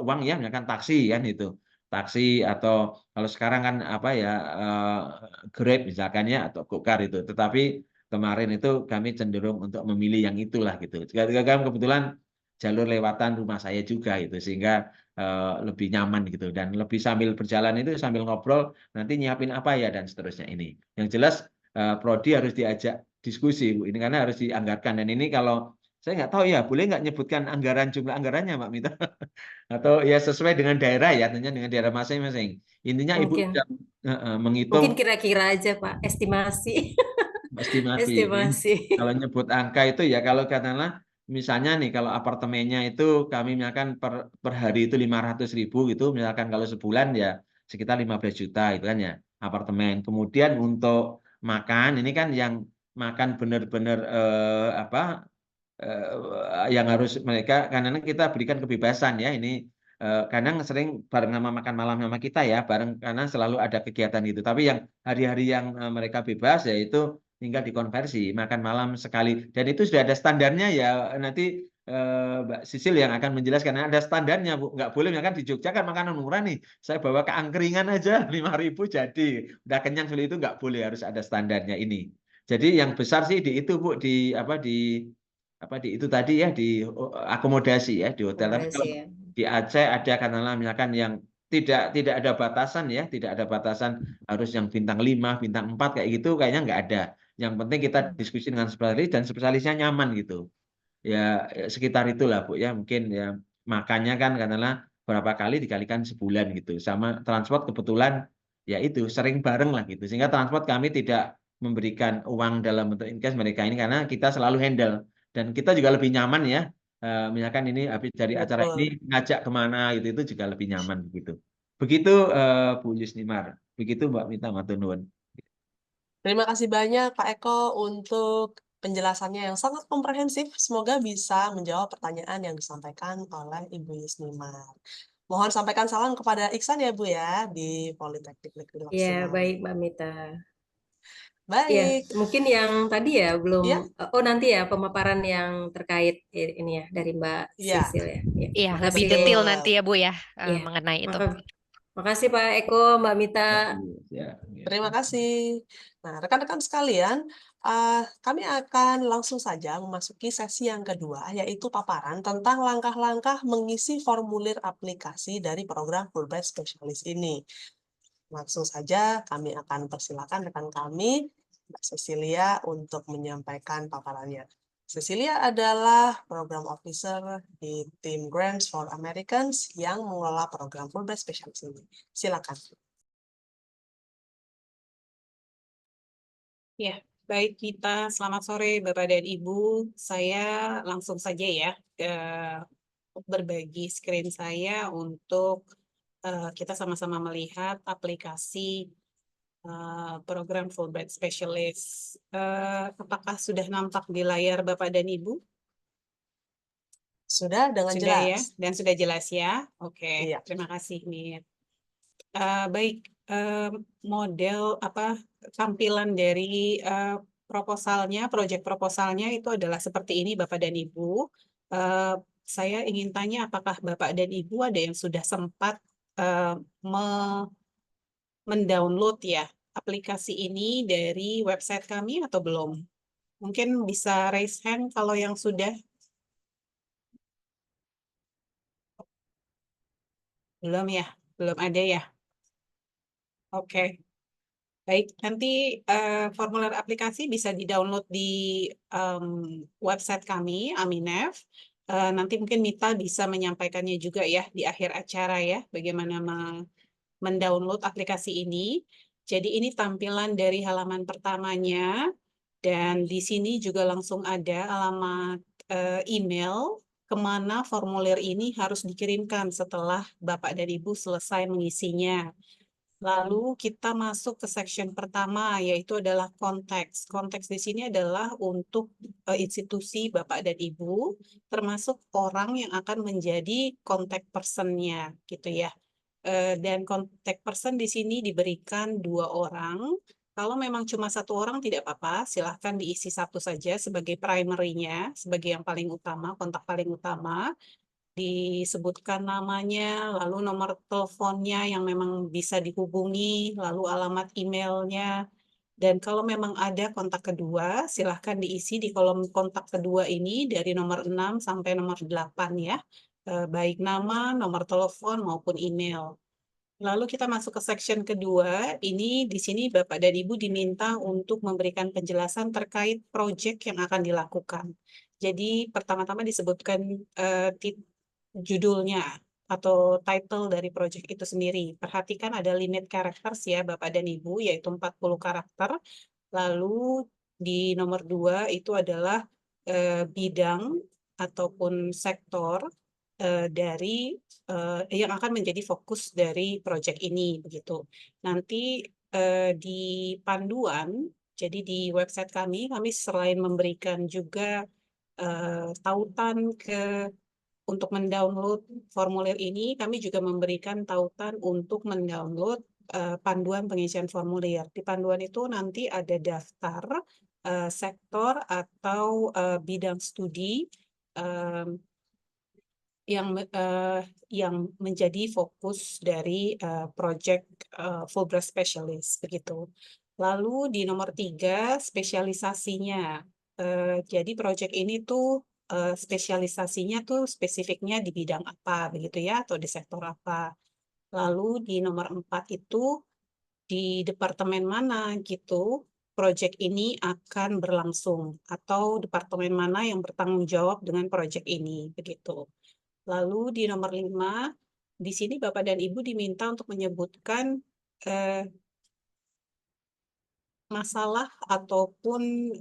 uang ya misalkan taksi kan itu taksi atau kalau sekarang kan Grab misalkan ya atau Gokar itu tetapi kemarin itu kami cenderung untuk memilih yang itulah gitu. Kebetulan jalur lewatan rumah saya juga itu sehingga lebih nyaman gitu dan lebih sambil berjalan itu sambil ngobrol nanti nyiapin apa ya dan seterusnya ini. Yang jelas prodi harus diajak diskusi Bu ini karena harus dianggarkan dan ini kalau saya nggak tahu ya boleh nggak nyebutkan jumlah anggarannya Mbak Mita atau ya sesuai dengan daerah ya tentunya dengan daerah masing-masing. Intinya Ibu Mungkin sudah mungkin menghitung kira-kira aja Pak, estimasi. estimasi. Estimasi. Kalau nyebut angka itu ya kalau katakanlah misalnya nih kalau apartemennya itu kami misalkan per hari itu 500.000 gitu misalkan kalau sebulan ya sekitar 15 juta itu kan ya apartemen. Kemudian untuk makan ini kan yang makan benar-benar yang harus mereka karena kita berikan kebebasan ya ini kadang sering bareng sama makan malam sama kita ya bareng karena selalu ada kegiatan itu tapi yang hari-hari yang mereka bebas yaitu tinggal dikonversi makan malam sekali dan itu sudah ada standarnya ya nanti Mbak Sisil yang akan menjelaskan ada standarnya Bu nggak boleh misalkan di Jogja kan makanan murah nih saya bawa ke angkringan aja 5.000 jadi udah kenyang seperti itu nggak boleh harus ada standarnya ini jadi yang besar sih di itu Bu di itu tadi ya di akomodasi ya di hotel. Tapi Akomodasi kalau ya. di Aceh ada katakanlah misalkan yang tidak ada batasan ya, tidak ada batasan harus yang bintang 5, bintang 4 kayak gitu kayaknya nggak ada. Yang penting kita diskusi dengan spesialis dan spesialisnya nyaman gitu. Ya sekitar itulah Bu ya mungkin ya makannya kan katakanlah berapa kali dikalikan sebulan gitu. Sama transport kebetulan ya itu sering bareng lah gitu. Sehingga transport kami tidak memberikan uang dalam bentuk in cash mereka ini karena kita selalu handle dan kita juga lebih nyaman ya misalkan ini habis dari acara Betul. ini ngajak kemana gitu itu juga lebih nyaman begitu begitu Bu Yusnimar begitu Mbak Mita matur nuwun. Terima kasih banyak Pak Eko untuk penjelasannya yang sangat komprehensif. Semoga bisa menjawab pertanyaan yang disampaikan oleh Ibu Yusnimar. Mohon sampaikan salam kepada Iksan ya Bu ya di Politeknik Negeri Ya, Loksemawe. baik Mbak Mita. Ya, Baik, mungkin yang tadi ya belum, ya, oh nanti ya pemaparan yang terkait ini ya dari Mbak ya, Sisil ya. Ya, Iya, lebih makasih. detail betul. nanti ya Bu ya Ya, mengenai itu. makasih Pak Eko, Mbak Mita. Ya, Terima kasih. Nah, rekan-rekan sekalian, kami akan langsung saja memasuki sesi yang kedua, yaitu paparan tentang langkah-langkah mengisi formulir aplikasi dari program Fulbright Specialist ini. Langsung saja kami akan persilakan rekan kami, Mbak Cecilia, untuk menyampaikan paparannya. Cecilia adalah Program Officer di tim Grants for Americans yang mengelola program Fulbright Specialist ini. Silakan. Ya, baik kita. Selamat sore Bapak dan Ibu. Saya langsung saja ya berbagi screen saya untuk kita sama-sama melihat aplikasi program Fulbright Specialist. Apakah sudah nampak di layar Bapak dan Ibu? Sudah dengan Sudah ya, jelas. dan sudah jelas ya. Oke, Iya. terima kasih Mir. Baik, model tampilan dari proposalnya, proyek proposalnya itu adalah seperti ini Bapak dan Ibu. Saya ingin tanya apakah Bapak dan Ibu ada yang sudah sempat mendownload ya aplikasi ini dari website kami atau belum? Mungkin bisa raise hand kalau yang sudah. Belum ya? Belum ada ya? Oke. Baik, nanti formulir aplikasi bisa di-download di website kami, Aminef. Nanti mungkin Mita bisa menyampaikannya juga ya di akhir acara ya, bagaimana mendownload aplikasi ini. Jadi ini tampilan dari halaman pertamanya, dan di sini juga langsung ada alamat email kemana formulir ini harus dikirimkan setelah Bapak dan Ibu selesai mengisinya. Lalu kita masuk ke section pertama, yaitu adalah konteks. Konteks di sini adalah untuk institusi Bapak dan Ibu, termasuk orang yang akan menjadi contact person-nya, gitu ya. Dan contact person di sini diberikan 2 orang. Kalau memang cuma 1 orang tidak apa-apa, silahkan diisi 1 saja sebagai primary-nya, sebagai yang paling utama, kontak paling utama. Disebutkan namanya, lalu nomor teleponnya yang memang bisa dihubungi, lalu alamat emailnya. Dan kalau memang ada kontak kedua, silahkan diisi di kolom kontak kedua ini dari nomor 6 sampai nomor 8 ya. Baik nama, nomor telepon, maupun email. Lalu kita masuk ke section kedua, ini di sini Bapak dan Ibu diminta untuk memberikan penjelasan terkait proyek yang akan dilakukan. Jadi pertama-tama disebutkan judulnya atau title dari proyek itu sendiri. Perhatikan ada limit characters ya Bapak dan Ibu, yaitu 40 karakter. Lalu di nomor 2 itu adalah bidang ataupun sektor dari yang akan menjadi fokus dari proyek ini begitu. Nanti di panduan, jadi di website kami selain memberikan juga tautan untuk mendownload formulir ini, kami juga memberikan tautan untuk mendownload panduan pengisian formulir. Di panduan itu nanti ada daftar sektor atau bidang studi yang menjadi fokus dari proyek Fulbright Specialist begitu. Lalu di nomor 3 spesialisasinya. Jadi proyek ini tuh spesialisasinya tuh spesifiknya di bidang apa begitu ya, atau di sektor apa. Lalu di nomor 4 itu di departemen mana gitu proyek ini akan berlangsung, atau departemen mana yang bertanggung jawab dengan proyek ini begitu. Lalu di nomor 5, di sini Bapak dan Ibu diminta untuk menyebutkan masalah ataupun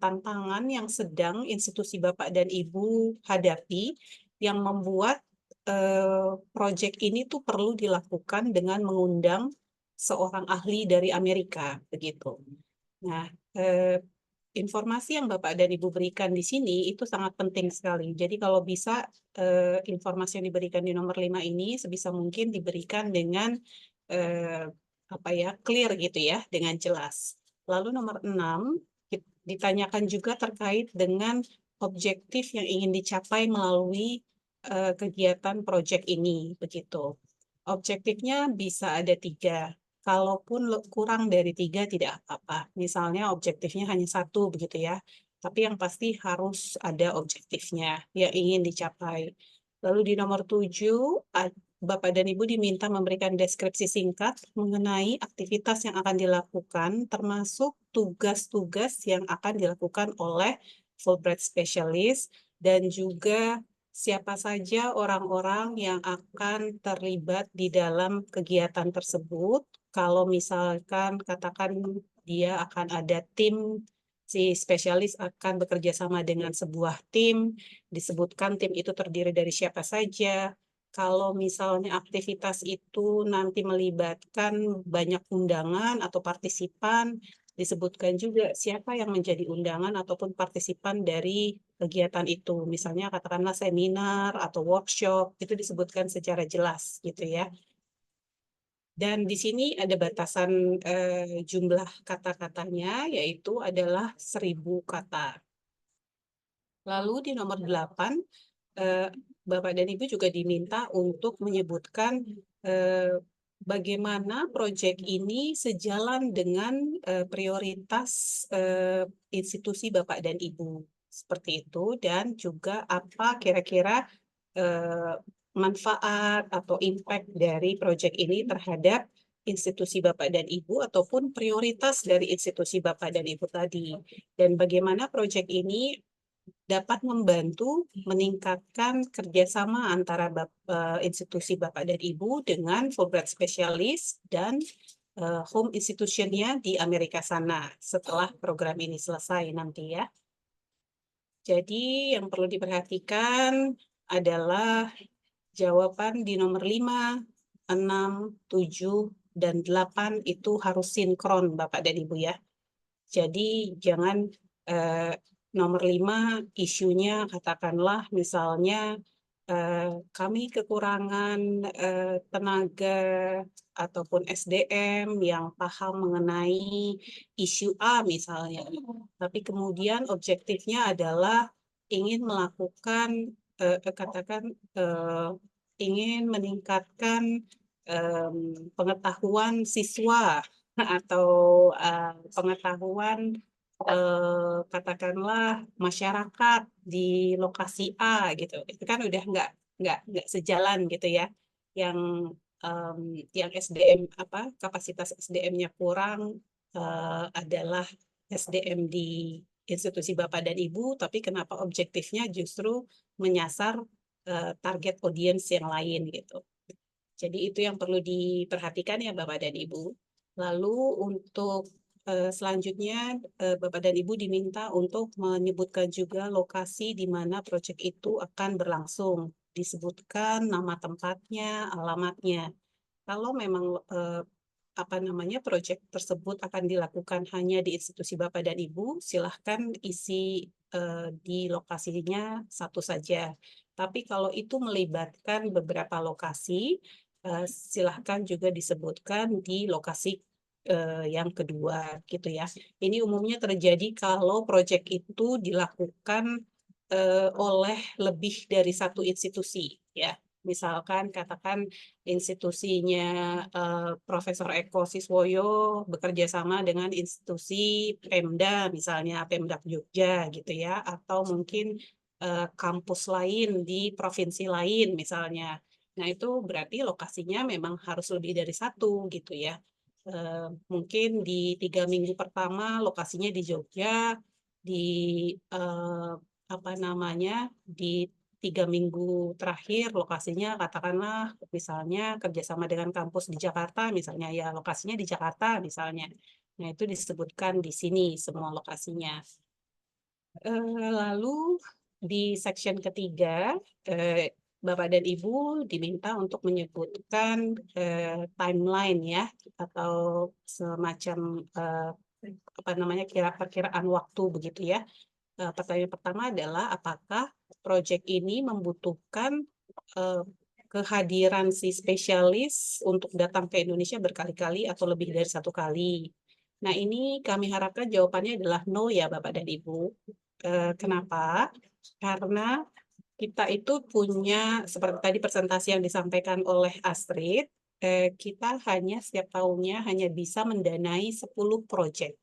tantangan yang sedang institusi Bapak dan Ibu hadapi yang membuat proyek ini tuh perlu dilakukan dengan mengundang seorang ahli dari Amerika begitu. Nah, informasi yang Bapak dan Ibu berikan di sini itu sangat penting sekali. Jadi kalau bisa informasi yang diberikan di nomor 5 ini sebisa mungkin diberikan dengan clear gitu ya, dengan jelas. Lalu nomor 6 ditanyakan juga terkait dengan objektif yang ingin dicapai melalui kegiatan proyek ini begitu. Objektifnya bisa ada 3. Kalaupun kurang dari 3 tidak apa-apa. Misalnya objektifnya hanya 1 begitu ya. Tapi yang pasti harus ada objektifnya yang ingin dicapai. Lalu di nomor 7, Bapak dan Ibu diminta memberikan deskripsi singkat mengenai aktivitas yang akan dilakukan, termasuk tugas-tugas yang akan dilakukan oleh Fulbright Specialist, dan juga siapa saja orang-orang yang akan terlibat di dalam kegiatan tersebut. Kalau misalkan katakan dia akan ada tim, si spesialis akan bekerja sama dengan sebuah tim, disebutkan tim itu terdiri dari siapa saja. kalau misalnya aktivitas itu nanti melibatkan banyak undangan atau partisipan, disebutkan juga siapa yang menjadi undangan ataupun partisipan dari kegiatan itu. Misalnya katakanlah seminar atau workshop, itu disebutkan secara jelas gitu ya. Dan di sini ada batasan jumlah kata-katanya, yaitu adalah 1000 kata. Lalu di nomor 8, Bapak dan Ibu juga diminta untuk menyebutkan bagaimana proyek ini sejalan dengan prioritas institusi Bapak dan Ibu. Seperti itu, dan juga apa kira-kira manfaat atau impact dari proyek ini terhadap institusi Bapak dan Ibu ataupun prioritas dari institusi Bapak dan Ibu tadi. Dan bagaimana proyek ini dapat membantu meningkatkan kerjasama antara institusi Bapak dan Ibu dengan Fulbright Specialist dan home institutionnya di Amerika sana setelah program ini selesai nanti ya. Jadi yang perlu diperhatikan adalah jawaban di nomor 5, 6, 7, dan 8 itu harus sinkron Bapak dan Ibu ya. Jadi jangan nomor 5 isunya katakanlah misalnya kami kekurangan tenaga ataupun SDM yang paham mengenai isu A misalnya. Tapi kemudian objektifnya adalah ingin melakukan katakan ingin meningkatkan pengetahuan siswa atau pengetahuan katakanlah masyarakat di lokasi A gitu, itu kan udah nggak sejalan gitu ya. Yang SDM kapasitas SDM-nya kurang adalah SDM di institusi Bapak dan Ibu, tapi kenapa objektifnya justru menyasar target audiens yang lain gitu. Jadi itu yang perlu diperhatikan ya Bapak dan Ibu. Lalu untuk selanjutnya, Bapak dan Ibu diminta untuk menyebutkan juga lokasi di mana proyek itu akan berlangsung. Disebutkan nama tempatnya, alamatnya. Kalau memang proyek tersebut akan dilakukan hanya di institusi Bapak dan Ibu, silahkan isi di lokasinya satu saja. Tapi kalau itu melibatkan beberapa lokasi, silahkan juga disebutkan di lokasi yang kedua gitu ya. Ini umumnya terjadi kalau proyek itu dilakukan oleh lebih dari satu institusi ya. Misalkan katakan institusinya Profesor Eko Siswoyo bekerja sama dengan institusi Pemda misalnya Pemda Jogja gitu ya, atau mungkin kampus lain di provinsi lain misalnya. Nah itu berarti lokasinya memang harus lebih dari satu gitu ya. Mungkin di 3 minggu pertama lokasinya di Jogja, di di 3 minggu terakhir lokasinya katakanlah misalnya kerjasama dengan kampus di Jakarta misalnya ya, lokasinya di Jakarta misalnya. Nah itu disebutkan di sini semua lokasinya. Lalu di section ketiga, Bapak dan Ibu diminta untuk menyebutkan timeline ya, atau semacam perkiraan waktu begitu ya. Pertanyaan pertama adalah apakah proyek ini membutuhkan kehadiran si spesialis untuk datang ke Indonesia berkali-kali atau lebih dari 1 kali. Nah ini kami harapkan jawabannya adalah no ya Bapak dan Ibu. Kenapa? Karena kita itu punya, seperti tadi presentasi yang disampaikan oleh Astrid, kita setiap tahunnya hanya bisa mendanai 10 proyek.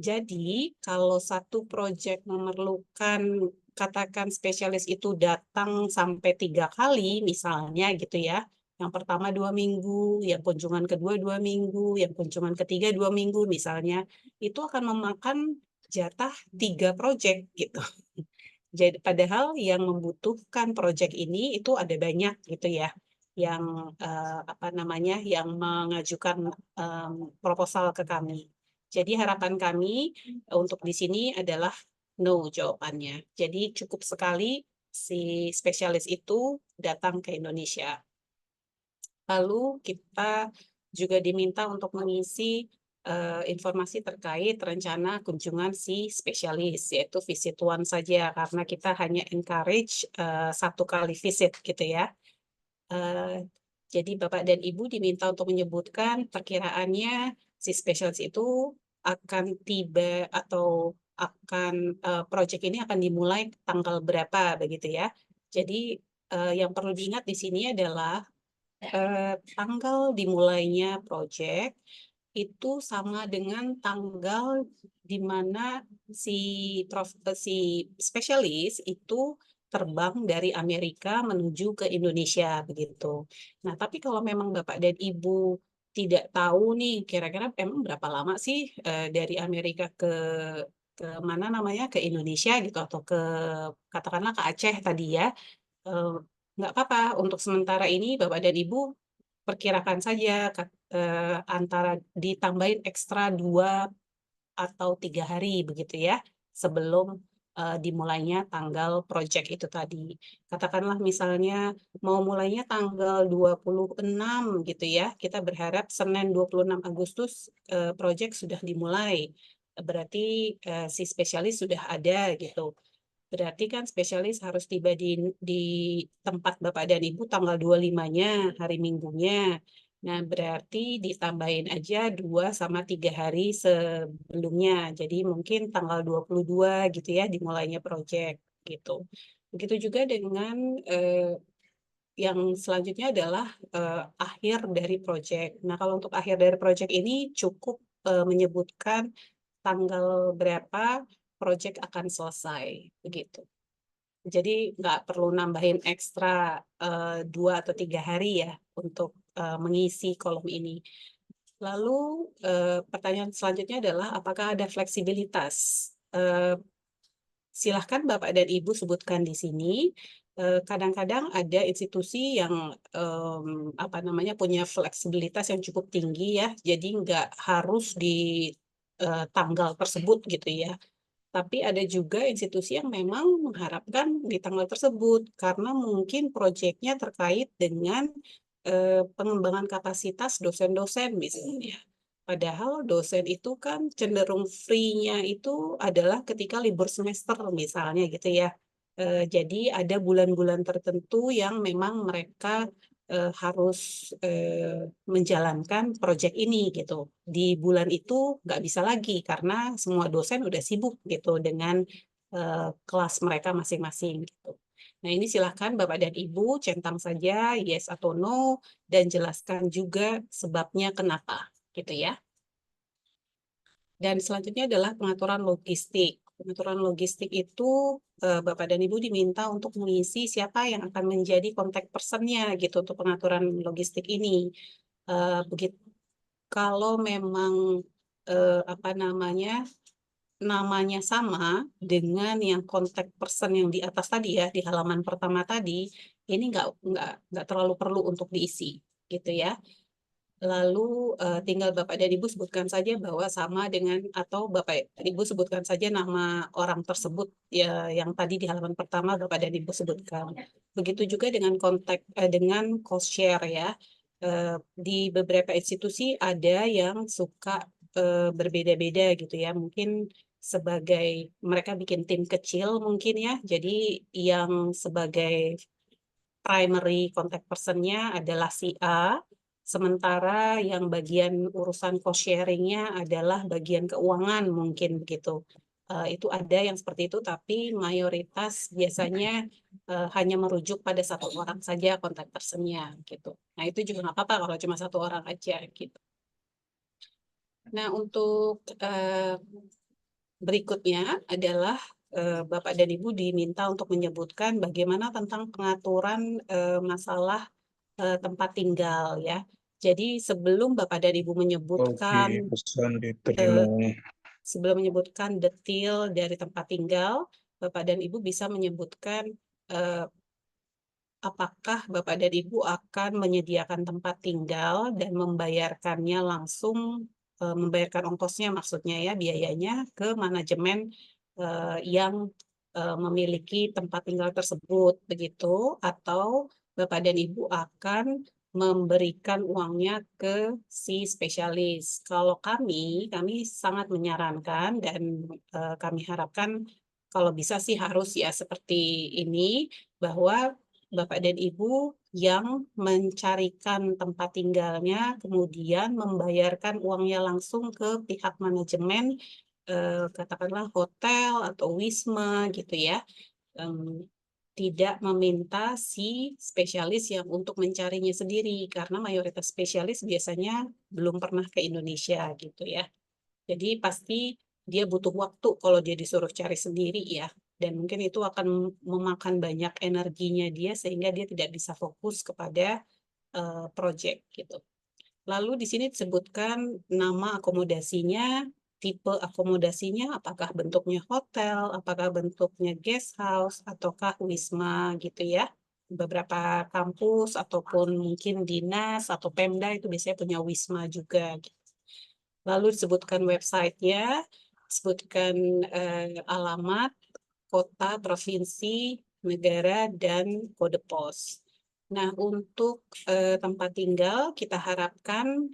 Jadi, kalau satu proyek memerlukan, katakan spesialis itu datang sampai 3 kali, misalnya gitu ya, yang pertama 2 minggu, yang kunjungan kedua 2 minggu, yang kunjungan ketiga 2 minggu misalnya, itu akan memakan jatah 3 proyek gitu. Jadi padahal yang membutuhkan proyek ini itu ada banyak gitu ya, yang yang mengajukan proposal ke kami. Jadi harapan kami untuk di sini adalah no jawabannya. Jadi cukup sekali si spesialis itu datang ke Indonesia. Lalu kita juga diminta untuk mengisi informasi terkait rencana kunjungan si spesialis, yaitu visit one saja, karena kita hanya encourage 1 kali visit gitu ya. Jadi Bapak dan Ibu diminta untuk menyebutkan perkiraannya si spesialis itu akan tiba atau akan proyek ini akan dimulai tanggal berapa begitu ya. Jadi yang perlu diingat di sini adalah tanggal dimulainya proyek itu sama dengan tanggal di mana si spesialis itu terbang dari Amerika menuju ke Indonesia begitu. Nah, tapi kalau memang Bapak dan Ibu tidak tahu nih kira-kira emang berapa lama sih dari Amerika ke mana namanya ke Indonesia gitu atau ke katakanlah ke Aceh tadi ya. Nggak apa-apa, untuk sementara ini Bapak dan Ibu perkirakan saja antara ditambahin ekstra 2 atau 3 hari begitu ya sebelum dimulainya tanggal proyek itu tadi. Katakanlah misalnya mau mulainya tanggal 26 gitu ya. Kita berharap Senin 26 Agustus proyek sudah dimulai. Berarti si spesialis sudah ada gitu. Berarti kan spesialis harus tiba di tempat Bapak dan Ibu tanggal 25-nya, hari Minggunya. Nah, berarti ditambahin aja 2 sama 3 hari sebelumnya. Jadi mungkin tanggal 22 gitu ya dimulainya proyek gitu. Begitu juga dengan yang selanjutnya adalah akhir dari proyek. Nah, kalau untuk akhir dari proyek ini cukup menyebutkan tanggal berapa proyek akan selesai begitu. Jadi nggak perlu nambahin ekstra 2 atau 3 hari ya untuk mengisi kolom ini. Lalu pertanyaan selanjutnya adalah apakah ada fleksibilitas? Silahkan Bapak dan Ibu sebutkan di sini. Kadang-kadang ada institusi yang apa namanya punya fleksibilitas yang cukup tinggi ya, jadi nggak harus di tanggal tersebut gitu ya. Tapi ada juga institusi yang memang mengharapkan di tanggal tersebut karena mungkin proyeknya terkait dengan pengembangan kapasitas dosen-dosen misalnya. Padahal dosen itu kan cenderung free-nya itu adalah ketika libur semester misalnya gitu ya. Jadi ada bulan-bulan tertentu yang memang mereka harus menjalankan proyek ini gitu. Di bulan itu nggak bisa lagi karena semua dosen udah sibuk gitu dengan kelas mereka masing-masing gitu. Nah, ini silahkan Bapak dan Ibu centang saja yes atau no dan jelaskan juga sebabnya kenapa gitu ya. Dan selanjutnya adalah pengaturan logistik. Pengaturan logistik itu Bapak dan Ibu diminta untuk mengisi siapa yang akan menjadi kontak personnya gitu untuk pengaturan logistik ini. Begitu kalau memang apa namanya sama dengan yang kontak person yang di atas tadi ya di halaman pertama tadi, ini nggak terlalu perlu untuk diisi gitu ya. Lalu tinggal Bapak dan Ibu sebutkan saja bahwa sama dengan atau Bapak Ibu sebutkan saja nama orang tersebut ya yang tadi di halaman pertama Bapak dan Ibu sebutkan. Begitu juga dengan dengan cost share ya. Di beberapa institusi ada yang suka berbeda-beda gitu ya. Mungkin sebagai mereka bikin tim kecil mungkin ya. Jadi yang sebagai primary contact person-nya adalah si A. Sementara yang bagian urusan cost sharing-nya adalah bagian keuangan mungkin begitu. Itu ada yang seperti itu, tapi mayoritas biasanya hanya merujuk pada 1 orang saja kontak person-nya gitu. Nah, itu juga nggak apa-apa kalau cuma 1 orang aja gitu. Nah, untuk berikutnya adalah Bapak dan Ibu diminta untuk menyebutkan bagaimana tentang pengaturan masalah tempat tinggal ya. Jadi sebelum Bapak dan Ibu menyebutkan sebelum menyebutkan detail dari tempat tinggal, Bapak dan Ibu bisa menyebutkan apakah Bapak dan Ibu akan menyediakan tempat tinggal dan membayarkannya langsung, membayarkan ongkosnya maksudnya ya, biayanya ke manajemen yang memiliki tempat tinggal tersebut, begitu, atau Bapak dan Ibu akan memberikan uangnya ke si spesialis. Kalau kami sangat menyarankan dan kami harapkan kalau bisa sih harus ya seperti ini, bahwa Bapak dan Ibu yang mencarikan tempat tinggalnya, kemudian membayarkan uangnya langsung ke pihak manajemen, katakanlah hotel atau wisma gitu ya, tidak meminta si spesialis yang untuk mencarinya sendiri, karena mayoritas spesialis biasanya belum pernah ke Indonesia gitu ya. Jadi pasti dia butuh waktu kalau dia disuruh cari sendiri ya. Dan mungkin itu akan memakan banyak energinya dia sehingga dia tidak bisa fokus kepada project gitu. Lalu di sini disebutkan nama akomodasinya, tipe akomodasinya, apakah bentuknya hotel, apakah bentuknya guest house, ataukah wisma gitu ya. Beberapa kampus ataupun mungkin dinas atau Pemda itu biasanya punya wisma juga. Lalu disebutkan websitenya, disebutkan alamat, kota, provinsi, negara, dan kode pos. Nah, untuk tempat tinggal, kita harapkan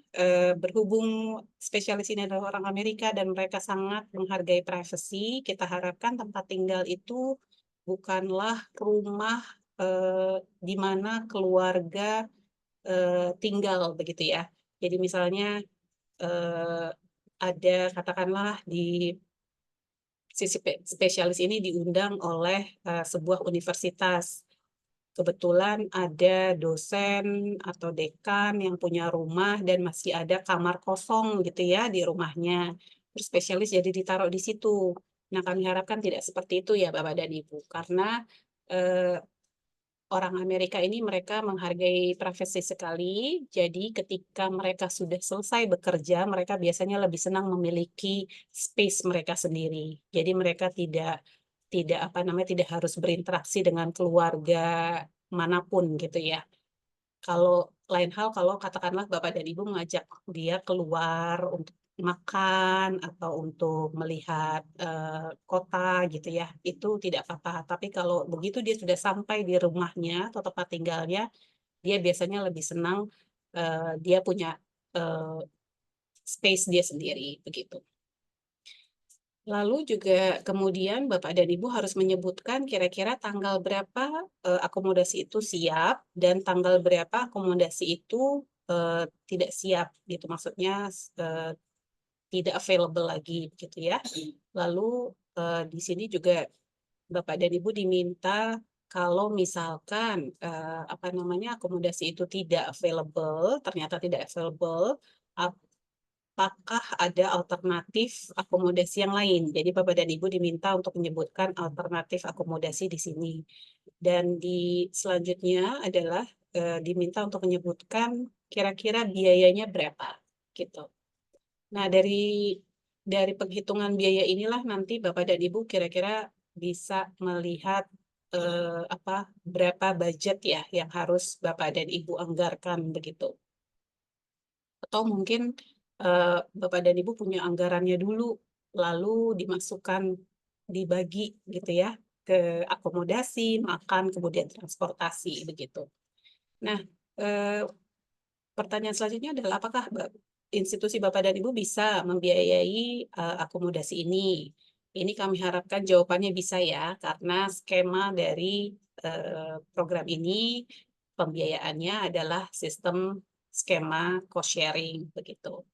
berhubung spesialis ini adalah orang Amerika dan mereka sangat menghargai privasi, kita harapkan tempat tinggal itu bukanlah rumah di mana keluarga tinggal, begitu ya. Jadi misalnya ada katakanlah di sisi spesialis ini diundang oleh sebuah universitas. Kebetulan ada dosen atau dekan yang punya rumah dan masih ada kamar kosong gitu ya di rumahnya. Terus spesialis jadi ditaruh di situ. Nah, kami harapkan tidak seperti itu ya Bapak dan Ibu, karena orang Amerika ini mereka menghargai privasi sekali. Jadi ketika mereka sudah selesai bekerja, mereka biasanya lebih senang memiliki space mereka sendiri. Jadi mereka tidak tidak harus berinteraksi dengan keluarga manapun gitu ya. Kalau lain hal kalau katakanlah Bapak dan Ibu mengajak dia keluar untuk makan atau untuk melihat kota gitu ya, itu tidak apa-apa. Tapi kalau begitu dia sudah sampai di rumahnya atau tempat tinggalnya, dia biasanya lebih senang dia punya space dia sendiri begitu. Lalu juga kemudian Bapak dan Ibu harus menyebutkan kira-kira tanggal berapa akomodasi itu siap dan tanggal berapa akomodasi itu tidak siap gitu. Maksudnya tidak available lagi gitu ya. Lalu di sini juga Bapak dan Ibu diminta kalau misalkan akomodasi itu tidak available, ternyata tidak available, apakah ada alternatif akomodasi yang lain. Jadi Bapak dan Ibu diminta untuk menyebutkan alternatif akomodasi di sini. Dan selanjutnya adalah diminta untuk menyebutkan kira-kira biayanya berapa gitu. Nah, dari penghitungan biaya inilah nanti Bapak dan Ibu kira-kira bisa melihat berapa budget ya yang harus Bapak dan Ibu anggarkan begitu. Atau mungkin Bapak dan Ibu punya anggarannya dulu, lalu dimasukkan, dibagi gitu ya, ke akomodasi, makan, kemudian transportasi, begitu. Nah, pertanyaan selanjutnya adalah apakah institusi Bapak dan Ibu bisa membiayai akomodasi ini? Ini kami harapkan jawabannya bisa ya, karena skema dari program ini pembiayaannya adalah sistem skema cost sharing begitu.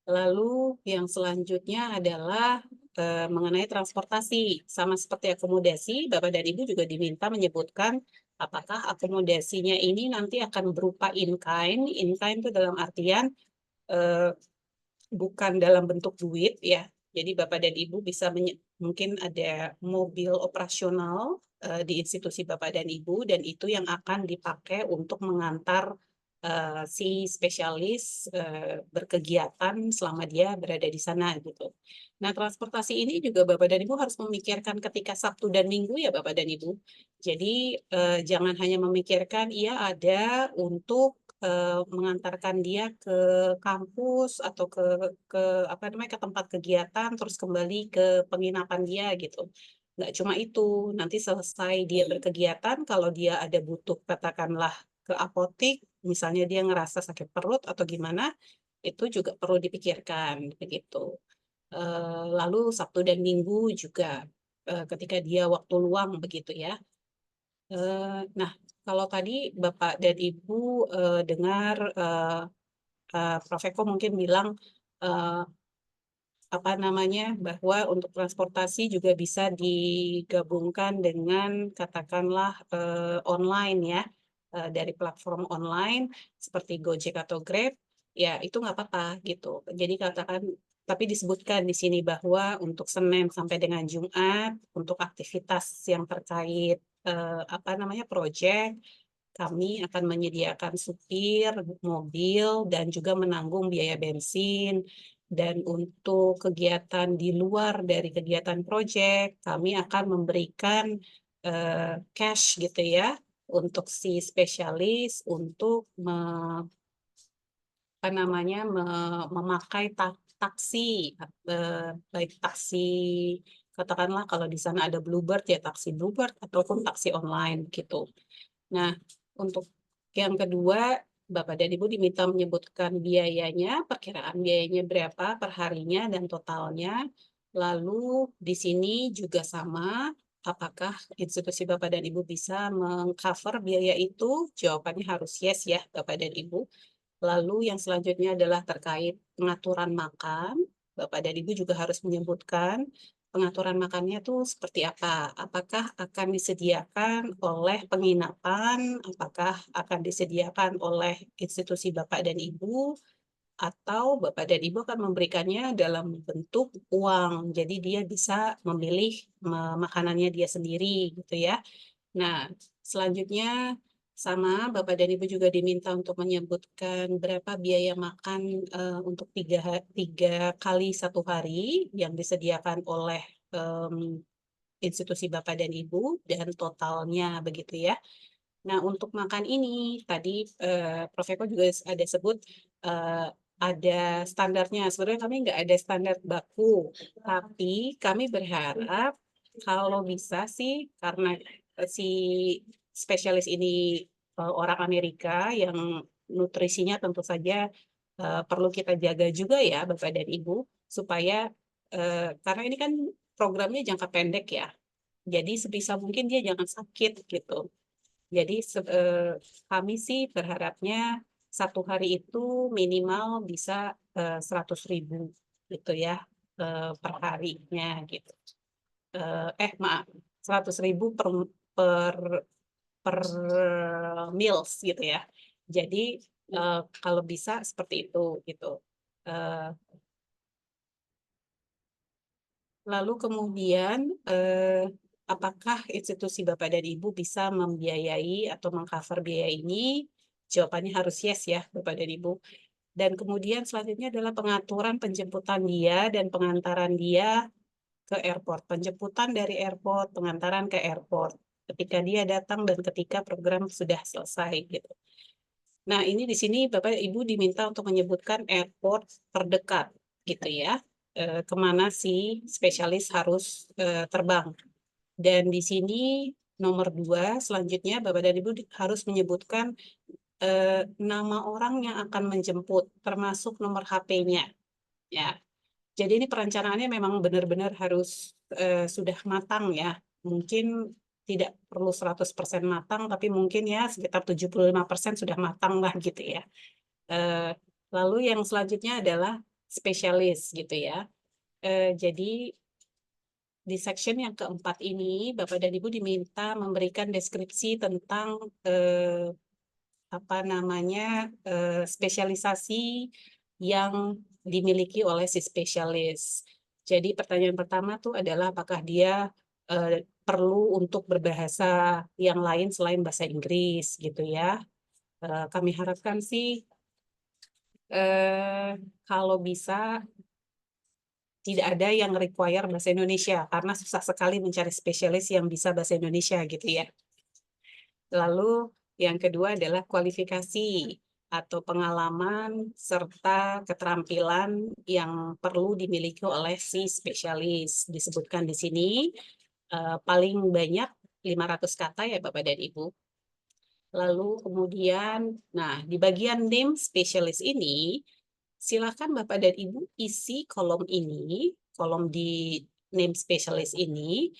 Lalu yang selanjutnya adalah mengenai transportasi. Sama seperti akomodasi, Bapak dan Ibu juga diminta menyebutkan apakah akomodasinya ini nanti akan berupa in-kind. In-kind itu dalam artian bukan dalam bentuk duit ya. Jadi Bapak dan Ibu bisa mungkin ada mobil operasional di institusi Bapak dan Ibu, dan itu yang akan dipakai untuk mengantar si spesialis berkegiatan selama dia berada di sana gitu. Nah, transportasi ini juga Bapak dan Ibu harus memikirkan ketika Sabtu dan Minggu ya Bapak dan Ibu. Jadi jangan hanya memikirkan ia ada untuk mengantarkan dia ke kampus atau ke tempat kegiatan terus kembali ke penginapan dia gitu. nggak cuma itu, nanti selesai dia berkegiatan, kalau dia ada butuh katakanlah ke apotik, misalnya dia ngerasa sakit perut atau gimana, itu juga perlu dipikirkan begitu. Lalu Sabtu dan Minggu juga ketika dia waktu luang begitu ya. Nah, kalau tadi Bapak dan Ibu dengar Prof. Eko mungkin bilang apa namanya, bahwa untuk transportasi juga bisa digabungkan dengan katakanlah online ya, dari platform online seperti Gojek atau Grab, ya itu nggak apa-apa gitu. Jadi katakan, tapi disebutkan di sini bahwa untuk Senin sampai dengan Jumat, untuk aktivitas yang terkait apa namanya proyek, kami akan menyediakan supir, mobil, dan juga menanggung biaya bensin. Dan untuk kegiatan di luar dari kegiatan proyek, kami akan memberikan cash gitu ya, untuk si spesialis untuk apa namanya, memakai taksi, baik taksi, katakanlah kalau di sana ada Bluebird ya taksi Bluebird ataupun taksi online gitu. Nah, untuk yang kedua, Bapak dan Ibu diminta menyebutkan biayanya, perkiraan biayanya berapa per harinya dan totalnya. Lalu di sini juga sama, apakah institusi Bapak dan Ibu bisa mengcover biaya itu? Jawabannya harus yes ya, Bapak dan Ibu. Lalu yang selanjutnya adalah terkait pengaturan makan. Bapak dan Ibu juga harus menyebutkan pengaturan makannya itu seperti apa. Apakah akan disediakan oleh penginapan, apakah akan disediakan oleh institusi Bapak dan Ibu, atau Bapak dan Ibu akan memberikannya dalam bentuk uang. Jadi dia bisa memilih makanannya dia sendiri gitu ya. Nah, selanjutnya sama Bapak dan Ibu juga diminta untuk menyebutkan berapa biaya makan untuk tiga kali satu hari yang disediakan oleh institusi Bapak dan Ibu dan totalnya begitu ya. Nah, untuk makan ini tadi Prof. Eko juga ada sebut ada standarnya. Sebenarnya kami nggak ada standar baku, tapi kami berharap kalau bisa sih karena si spesialis ini orang Amerika yang nutrisinya tentu saja perlu kita jaga juga ya Bapak dan Ibu supaya karena ini kan programnya jangka pendek ya. Jadi sebisa mungkin dia jangan sakit gitu. Jadi kami sih berharapnya satu hari itu minimal bisa 100.000 gitu ya per harinya gitu. Maaf, 100.000 per per meals gitu ya. Jadi kalau bisa seperti itu gitu. Lalu kemudian apakah institusi Bapak dan Ibu bisa membiayai atau mengcover biaya ini? Jawabannya harus yes ya Bapak dan Ibu. Dan kemudian selanjutnya adalah pengaturan penjemputan dia dan pengantaran dia ke airport. Penjemputan dari airport, pengantaran ke airport. Ketika dia datang dan ketika program sudah selesai gitu. Nah, ini di sini Bapak Ibu diminta untuk menyebutkan airport terdekat gitu ya. Kemana si spesialis harus terbang. Dan di sini nomor 2, selanjutnya Bapak dan Ibu harus menyebutkan nama orang yang akan menjemput, termasuk nomor HP-nya. Ya. Jadi ini perencanaannya memang benar-benar harus sudah matang ya. Mungkin tidak perlu 100% matang, tapi mungkin ya sekitar 75% sudah matang lah gitu ya. Lalu yang selanjutnya adalah spesialis gitu ya. Jadi di section yang keempat ini, Bapak dan Ibu diminta memberikan deskripsi tentang apa namanya spesialisasi yang dimiliki oleh si spesialis. Jadi pertanyaan pertama tuh adalah apakah dia perlu untuk berbahasa yang lain selain bahasa Inggris gitu ya. Kami harapkan sih kalau bisa tidak ada yang require bahasa Indonesia karena susah sekali mencari spesialis yang bisa bahasa Indonesia gitu ya. Lalu yang kedua adalah kualifikasi atau pengalaman serta keterampilan yang perlu dimiliki oleh si spesialis. Disebutkan di sini paling banyak 500 kata ya Bapak dan Ibu. Lalu kemudian, nah di bagian name specialist ini, silakan Bapak dan Ibu isi kolom ini, kolom di name specialist ini,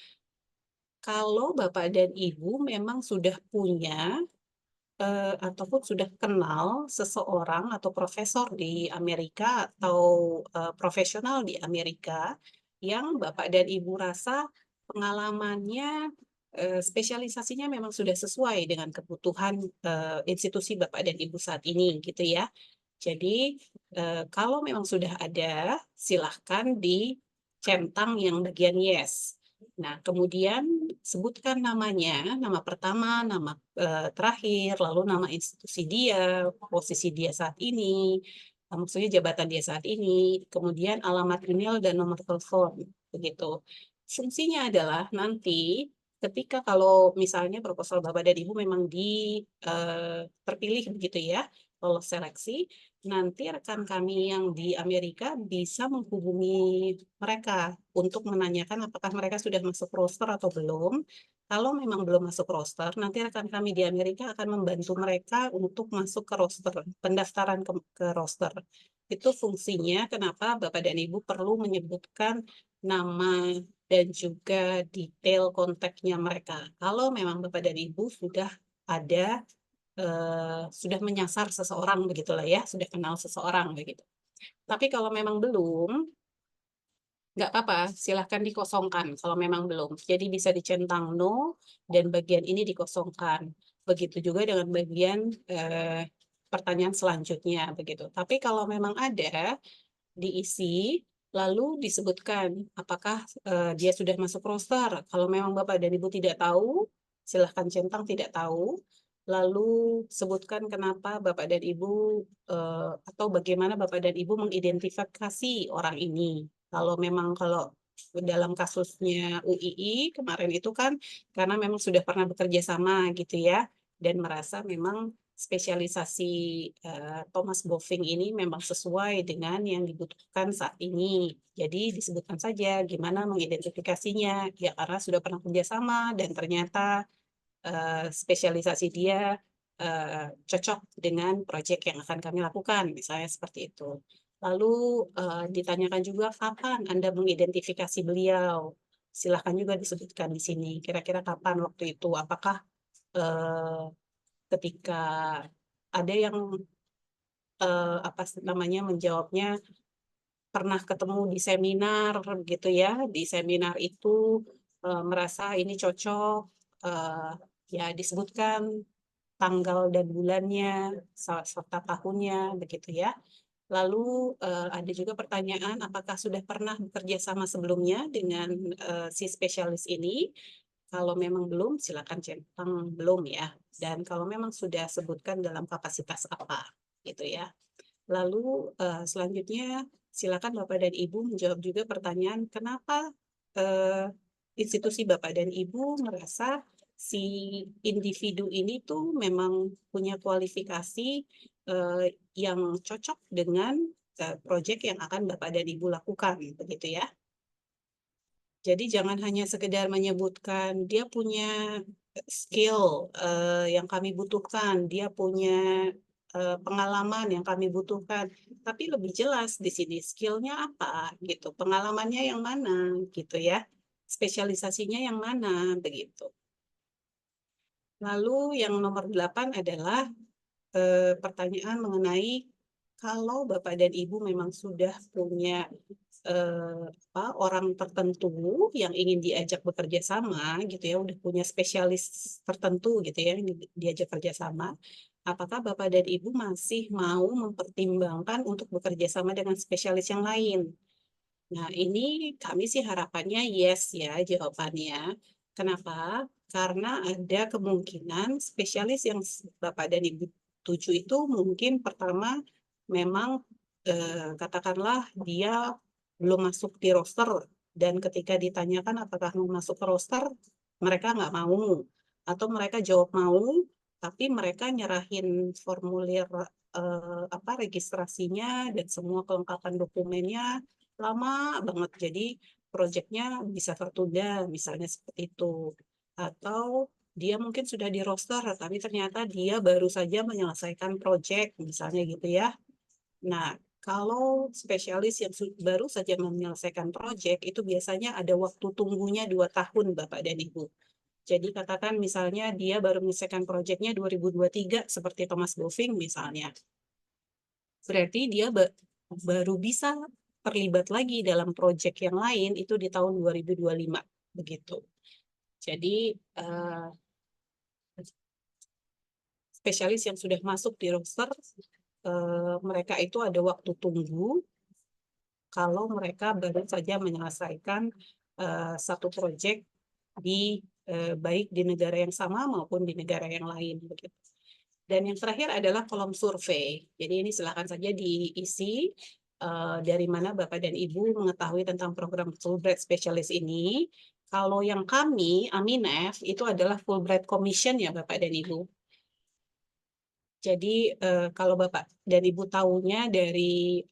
kalau Bapak dan Ibu memang sudah punya ataupun sudah kenal seseorang atau profesor di Amerika atau profesional di Amerika yang Bapak dan Ibu rasa pengalamannya, spesialisasinya memang sudah sesuai dengan kebutuhan institusi Bapak dan Ibu saat ini, gitu ya. Jadi, kalau memang sudah ada, silahkan dicentang yang bagian yes. Nah, kemudian sebutkan namanya, nama pertama, nama terakhir, lalu nama institusi dia, posisi dia saat ini, maksudnya jabatan dia saat ini, kemudian alamat email dan nomor telepon, begitu. Fungsinya adalah nanti ketika kalau misalnya proposal Bapak dan Ibu memang terpilih begitu ya, lolos seleksi, nanti rekan kami yang di Amerika bisa menghubungi mereka untuk menanyakan apakah mereka sudah masuk roster atau belum. Kalau memang belum masuk roster, nanti rekan kami di Amerika akan membantu mereka untuk masuk ke roster, pendaftaran ke roster. Itu fungsinya kenapa Bapak dan Ibu perlu menyebutkan nama dan juga detail kontaknya mereka. Kalau memang Bapak dan Ibu sudah ada sudah menyasar seseorang begitulah ya, sudah kenal seseorang begitu. Tapi kalau memang belum, nggak apa-apa, silahkan dikosongkan kalau memang belum. Jadi bisa dicentang no dan bagian ini dikosongkan. Begitu juga dengan bagian pertanyaan selanjutnya begitu. Tapi kalau memang ada, diisi lalu disebutkan apakah dia sudah masuk roster. Kalau memang Bapak dan Ibu tidak tahu, silahkan centang tidak tahu. Lalu sebutkan kenapa Bapak dan Ibu atau bagaimana Bapak dan Ibu mengidentifikasi orang ini. Kalau dalam kasusnya UII kemarin itu kan karena memang sudah pernah bekerja sama gitu ya dan merasa memang spesialisasi Thomas Boffin ini memang sesuai dengan yang dibutuhkan saat ini. Jadi disebutkan saja gimana mengidentifikasinya. Ya karena sudah pernah kerjasama dan ternyata spesialisasi dia cocok dengan proyek yang akan kami lakukan, misalnya seperti itu. Lalu ditanyakan juga kapan Anda mengidentifikasi beliau. Silahkan juga disebutkan di sini. Kira-kira kapan waktu itu? Apakah ketika ada yang apa namanya menjawabnya pernah ketemu di seminar gitu ya, di seminar itu merasa ini cocok, ya disebutkan tanggal dan bulannya serta tahunnya begitu ya. Lalu ada juga pertanyaan apakah sudah pernah bekerja sama sebelumnya dengan si spesialis ini. Kalau memang belum, silakan centang belum ya. Dan kalau memang sudah sebutkan dalam kapasitas apa, gitu ya. Lalu selanjutnya silakan Bapak dan Ibu menjawab juga pertanyaan kenapa institusi Bapak dan Ibu merasa si individu ini tuh memang punya kualifikasi yang cocok dengan proyek yang akan Bapak dan Ibu lakukan, begitu ya. Jadi jangan hanya sekedar menyebutkan dia punya skill yang kami butuhkan, dia punya pengalaman yang kami butuhkan, tapi lebih jelas di sini skillnya apa gitu, pengalamannya yang mana gitu ya, spesialisasinya yang mana begitu. Lalu yang nomor 8 adalah pertanyaan mengenai kalau Bapak dan Ibu memang sudah punya orang tertentu yang ingin diajak bekerja sama gitu ya, udah punya spesialis tertentu gitu ya, yang diajak kerja sama, apakah Bapak dan Ibu masih mau mempertimbangkan untuk bekerja sama dengan spesialis yang lain? Nah, ini kami sih harapannya yes ya jawabannya. Kenapa? Karena ada kemungkinan spesialis yang Bapak dan Ibu tuju itu mungkin pertama memang katakanlah dia belum masuk di roster dan ketika ditanyakan apakah mau masuk ke roster, mereka nggak mau. Atau mereka jawab mau, tapi mereka nyerahin formulir registrasinya dan semua kelengkapan dokumennya lama banget. Jadi proyeknya bisa tertunda, misalnya seperti itu. Atau dia mungkin sudah di roster, tapi ternyata dia baru saja menyelesaikan proyek, misalnya gitu ya. Nah, kalau spesialis yang baru saja menyelesaikan proyek, itu biasanya ada waktu tunggunya 2 tahun, Bapak dan Ibu. Jadi katakan misalnya dia baru menyelesaikan proyeknya 2023, seperti Thomas Boving misalnya. Berarti dia baru bisa terlibat lagi dalam proyek yang lain itu di tahun 2025, begitu. Jadi spesialis yang sudah masuk di roster, mereka itu ada waktu tunggu kalau mereka baru saja menyelesaikan satu proyek di baik di negara yang sama maupun di negara yang lain, begitu. Dan yang terakhir adalah kolom survei. Jadi ini silakan saja diisi dari mana Bapak dan Ibu mengetahui tentang program Fulbright Specialist ini. Kalau yang kami, Aminef, itu adalah Fulbright Commission ya Bapak dan Ibu. Jadi kalau Bapak dan Ibu tahunya dari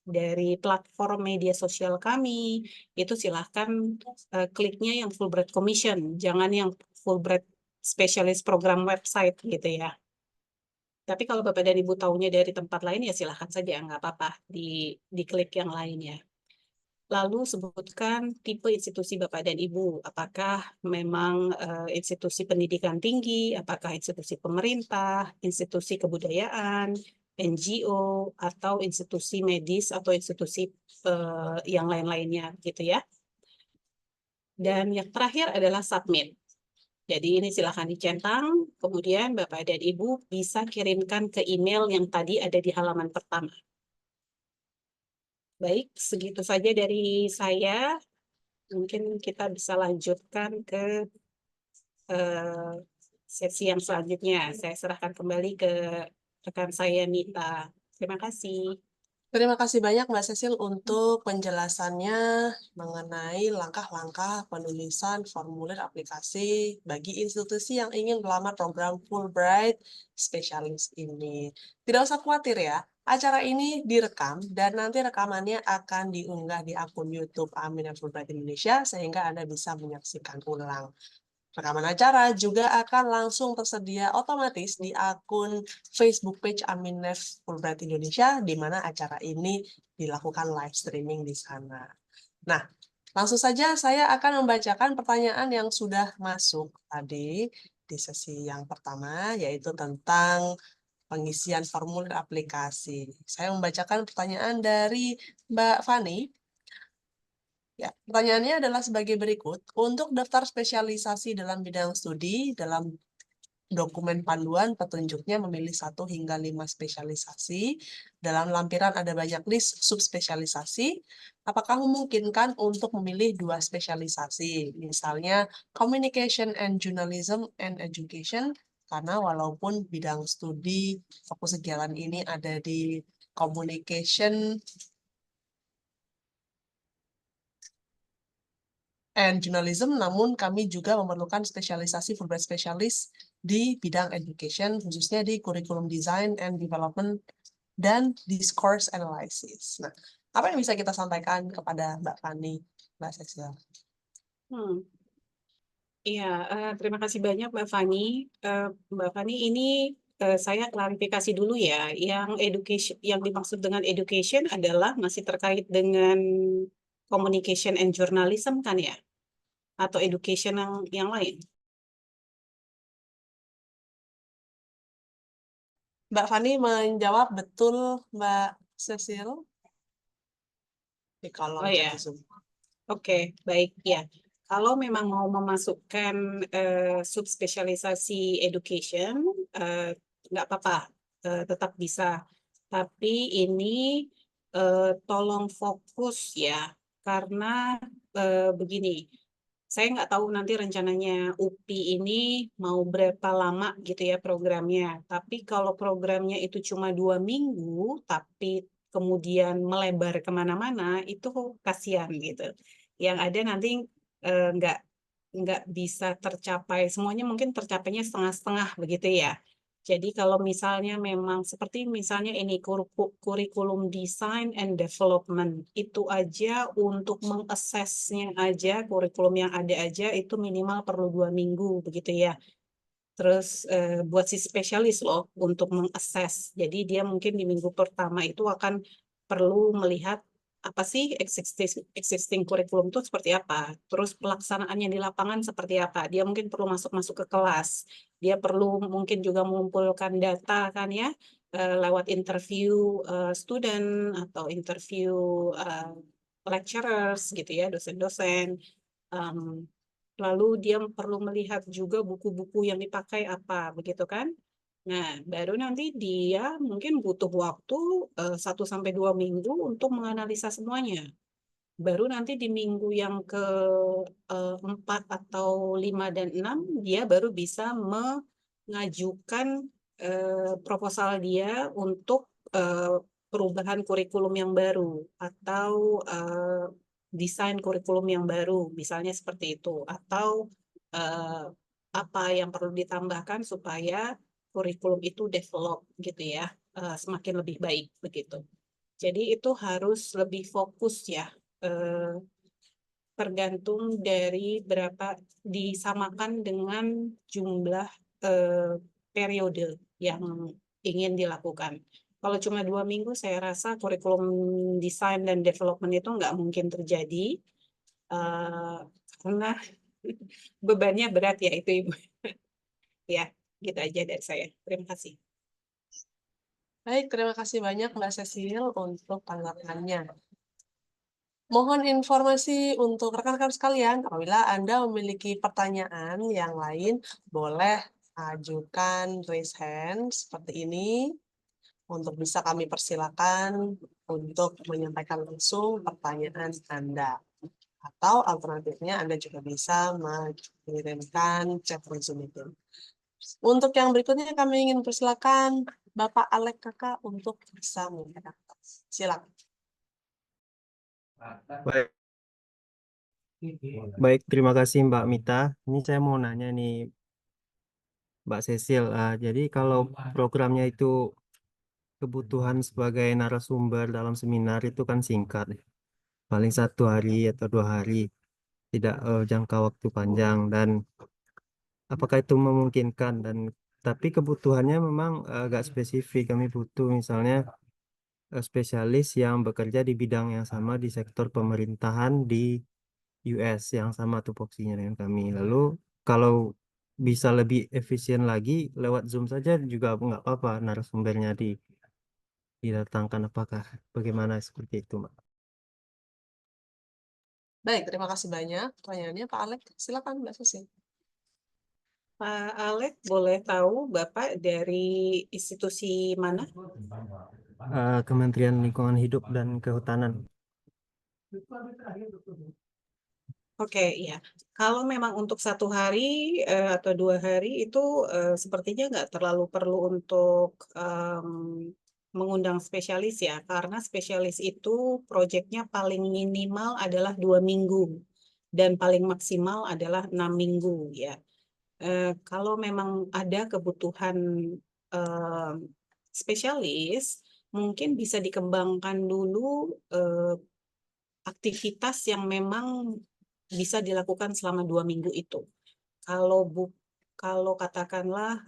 dari platform media sosial kami, itu silahkan kliknya yang Fulbright Commission, jangan yang Fulbright Specialist Program website gitu ya. Tapi kalau Bapak dan Ibu tahunya dari tempat lain ya silahkan saja, nggak apa-apa diklik yang lainnya. Lalu sebutkan tipe institusi Bapak dan Ibu, apakah memang institusi pendidikan tinggi, apakah institusi pemerintah, institusi kebudayaan, NGO, atau institusi medis, atau institusi yang lain-lainnya, gitu ya. Dan yang terakhir adalah submit. Jadi ini silakan dicentang, kemudian Bapak dan Ibu bisa kirimkan ke email yang tadi ada di halaman pertama. Baik, segitu saja dari saya. Mungkin kita bisa lanjutkan ke sesi yang selanjutnya. Saya serahkan kembali ke rekan saya, Nita. Terima kasih. Terima kasih banyak Mbak Cecil untuk penjelasannya mengenai langkah-langkah penulisan formulir aplikasi bagi institusi yang ingin melamar program Fulbright Specialist ini. Tidak usah khawatir ya, acara ini direkam dan nanti rekamannya akan diunggah di akun YouTube Aminef Fulbright Indonesia sehingga Anda bisa menyaksikan ulang. Rekaman acara juga akan langsung tersedia otomatis di akun Facebook page Aminef Fulbright Indonesia, di mana acara ini dilakukan live streaming di sana. Nah, langsung saja saya akan membacakan pertanyaan yang sudah masuk tadi di sesi yang pertama, yaitu tentang pengisian formulir aplikasi. Saya membacakan pertanyaan dari Mbak Fani. Ya, pertanyaannya adalah sebagai berikut. Untuk daftar spesialisasi dalam bidang studi, dalam dokumen panduan petunjuknya memilih 1 hingga 5 spesialisasi. Dalam lampiran ada banyak list subspesialisasi. Apakah memungkinkan untuk memilih 2 spesialisasi? Misalnya Communication and Journalism and Education, karena walaupun bidang studi fokus kegiatan ini ada di Communication and Journalism, namun kami juga memerlukan spesialisasi Fulbright Specialist di bidang education, khususnya di Curriculum Design and Development dan Discourse Analysis. Nah, apa yang bisa kita sampaikan kepada Mbak Fani, Mbak Cecil? Iya, terima kasih banyak Mbak Fani. Mbak Fani, ini saya klarifikasi dulu ya. Yang dimaksud dengan education adalah masih terkait dengan communication and journalism kan ya? Atau education yang lain? Mbak Fani menjawab betul, Mbak Cecil, di kolom Oh ya, chat Zoom. Oke, baik ya. Kalau memang mau memasukkan subspesialisasi education, nggak apa-apa, tetap bisa. Tapi ini tolong fokus ya, karena begini, saya nggak tahu nanti rencananya UPI ini mau berapa lama gitu ya programnya. Tapi kalau programnya itu cuma 2 minggu, tapi kemudian melebar kemana-mana, itu kasihan gitu. Yang ada nanti nggak bisa tercapai, semuanya mungkin tercapainya setengah-setengah begitu ya. Jadi kalau misalnya memang seperti misalnya ini kurikulum design and development, itu aja untuk mengaksesnya aja, kurikulum yang ada aja itu minimal perlu 2 minggu begitu ya. Terus buat si spesialis loh untuk mengakses. Jadi dia mungkin di minggu pertama itu akan perlu melihat apa sih existing kurikulum itu seperti apa. Terus pelaksanaannya di lapangan seperti apa. Dia mungkin perlu masuk ke kelas. Dia perlu mungkin juga mengumpulkan data kan ya, lewat interview student atau interview lecturers gitu ya, dosen-dosen. Lalu dia perlu melihat juga buku-buku yang dipakai apa, begitu kan? Nah, baru nanti dia mungkin butuh waktu 1 sampai 2 minggu untuk menganalisa semuanya. Baru nanti di minggu yang ke-4 atau 5 dan 6, dia baru bisa mengajukan proposal dia untuk perubahan kurikulum yang baru atau desain kurikulum yang baru, misalnya seperti itu. Atau apa yang perlu ditambahkan supaya kurikulum itu develop gitu ya, semakin lebih baik begitu. Jadi itu harus lebih fokus ya, tergantung dari berapa disamakan dengan jumlah periode yang ingin dilakukan. Kalau cuma 2 minggu, saya rasa kurikulum design dan development itu nggak mungkin terjadi, karena bebannya berat ya itu Ibu. Ya, gitu aja dari saya. Terima kasih. Baik, terima kasih banyak Mbak Cecil untuk tanggapannya. Mohon informasi untuk rekan-rekan sekalian, apabila Anda memiliki pertanyaan yang lain, boleh ajukan raise hand seperti ini untuk bisa kami persilakan untuk menyampaikan langsung pertanyaan Anda. Atau alternatifnya Anda juga bisa mengirimkan chat Zoom meeting. Untuk yang berikutnya kami ingin persilakan Bapak Alek Kakak untuk bisa menyampaikan. Silakan. Baik, baik, terima kasih Mbak Mita. Ini saya mau nanya nih Mbak Cecil. Jadi kalau programnya itu kebutuhan sebagai narasumber dalam seminar itu kan singkat, paling 1 hari atau 2 hari, tidak jangka waktu panjang. Dan apakah itu memungkinkan? Dan tapi kebutuhannya memang agak spesifik. Kami butuh misalnya spesialis yang bekerja di bidang yang sama di sektor pemerintahan di US yang sama tupoksinya dengan kami. Lalu kalau bisa lebih efisien lagi lewat Zoom saja juga nggak apa-apa narasumbernya didatangkan. Apakah bagaimana seperti itu, Mbak? Baik, terima kasih banyak pertanyaannya Pak Alek. Silakan Mbak Susi. Pak Alek, boleh tahu Bapak dari institusi mana? Kementerian Lingkungan Hidup dan Kehutanan. Oke, ya. Kalau memang untuk 1 hari atau 2 hari itu sepertinya nggak terlalu perlu untuk mengundang spesialis ya, karena spesialis itu proyeknya paling minimal adalah 2 minggu dan paling maksimal adalah 6 minggu ya. Kalau memang ada kebutuhan spesialis, mungkin bisa dikembangkan dulu aktivitas yang memang bisa dilakukan selama 2 minggu itu. Kalau katakanlah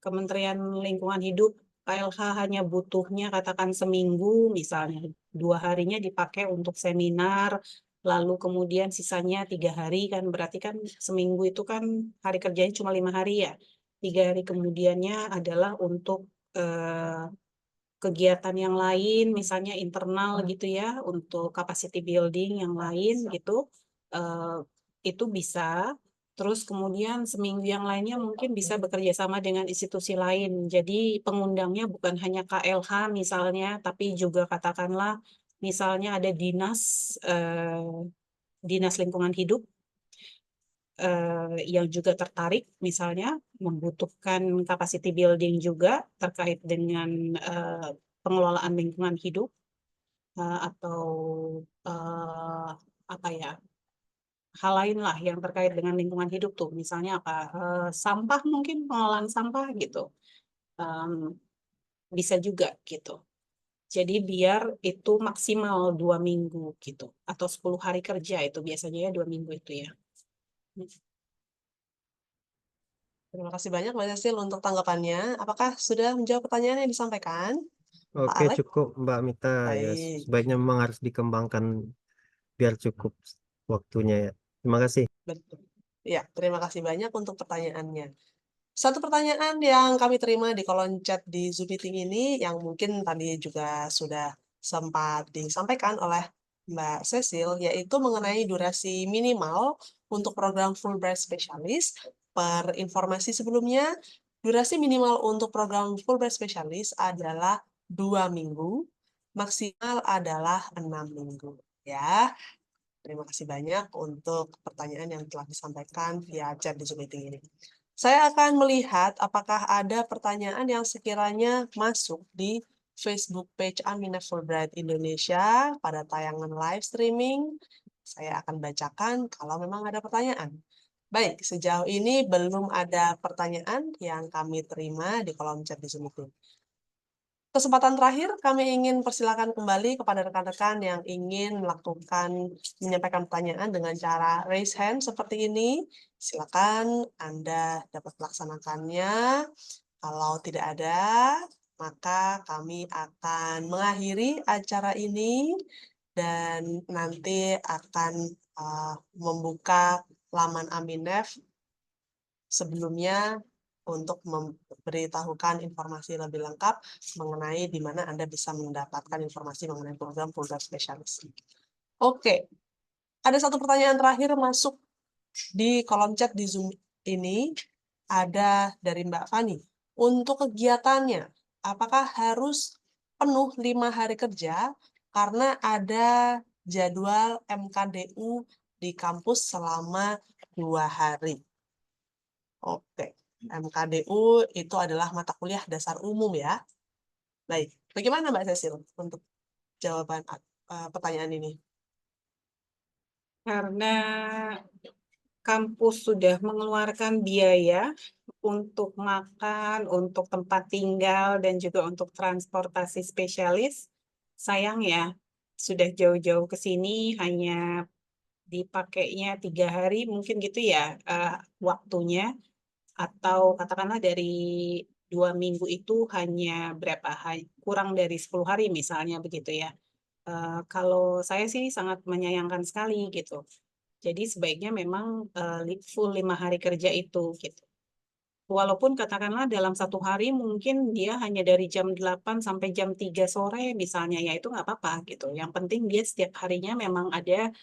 Kementerian Lingkungan Hidup KLH hanya butuhnya katakan seminggu, misalnya 2 harinya dipakai untuk seminar, lalu kemudian sisanya 3 hari kan berarti kan seminggu itu kan hari kerjanya cuma 5 hari ya. 3 hari kemudiannya adalah untuk kegiatan yang lain, misalnya internal gitu ya, untuk capacity building yang lain gitu, itu bisa. Terus kemudian seminggu yang lainnya mungkin bisa bekerja sama dengan institusi lain. Jadi pengundangnya bukan hanya KLH misalnya, tapi juga katakanlah misalnya ada dinas lingkungan hidup yang juga tertarik misalnya membutuhkan capacity building juga terkait dengan pengelolaan lingkungan hidup atau apa ya, hal lain lah yang terkait dengan lingkungan hidup tuh, misalnya apa, sampah mungkin pengelolaan sampah gitu. bisa juga gitu. Jadi biar itu maksimal 2 minggu gitu, atau 10 hari kerja itu biasanya ya 2 minggu itu ya. Terima kasih banyak Mbak Cecil untuk tanggapannya. Apakah sudah menjawab pertanyaan yang disampaikan? Pak Oke, Alex? cukup Mbak Mita. Ya, Baik. sebaiknya memang harus dikembangkan biar cukup waktunya ya. Terima kasih. Betul. Ya, terima kasih banyak untuk pertanyaannya. Satu pertanyaan yang kami terima di kolom chat di Zoom meeting ini yang mungkin tadi juga sudah sempat disampaikan oleh Mbak Cecil, yaitu mengenai durasi minimal untuk program Fulbright Specialist. Per informasi sebelumnya, durasi minimal untuk program Fulbright Specialist adalah 2 minggu, maksimal adalah 6 minggu. Ya, terima kasih banyak untuk pertanyaan yang telah disampaikan via chat di Zoom meeting ini. Saya akan melihat apakah ada pertanyaan yang sekiranya masuk di Facebook page Aminef Fulbright Indonesia pada tayangan live streaming. Saya akan bacakan kalau memang ada pertanyaan. Baik, sejauh ini belum ada pertanyaan yang kami terima di kolom chat di Zoom meeting. Kesempatan terakhir, kami ingin persilakan kembali kepada rekan-rekan yang ingin menyampaikan pertanyaan dengan cara raise hand seperti ini. Silakan Anda dapat melaksanakannya. Kalau tidak ada, maka kami akan mengakhiri acara ini dan nanti akan membuka laman Aminef sebelumnya untuk memberitahukan informasi lebih lengkap mengenai di mana Anda bisa mendapatkan informasi mengenai program Fulbright Specialist. Oke, ada satu pertanyaan terakhir masuk di kolom chat di Zoom ini, ada dari Mbak Fani. Untuk kegiatannya, apakah harus penuh 5 hari kerja karena ada jadwal MKDU di kampus selama 2 hari? Oke, MKDU itu adalah mata kuliah dasar umum ya. Baik, bagaimana Mbak Cecil untuk jawaban pertanyaan ini? Karena kampus sudah mengeluarkan biaya untuk makan, untuk tempat tinggal, dan juga untuk transportasi spesialis, sayang ya, sudah jauh-jauh ke sini hanya dipakainya 3 hari, mungkin gitu ya waktunya, atau katakanlah dari 2 minggu itu hanya berapa hari, kurang dari 10 hari misalnya begitu ya. Kalau saya sih sangat menyayangkan sekali gitu. Jadi sebaiknya memang full 5 hari kerja itu gitu. Walaupun katakanlah dalam 1 hari mungkin dia hanya dari jam 8 sampai jam 3 sore misalnya, ya itu nggak apa-apa gitu. Yang penting dia setiap harinya memang ada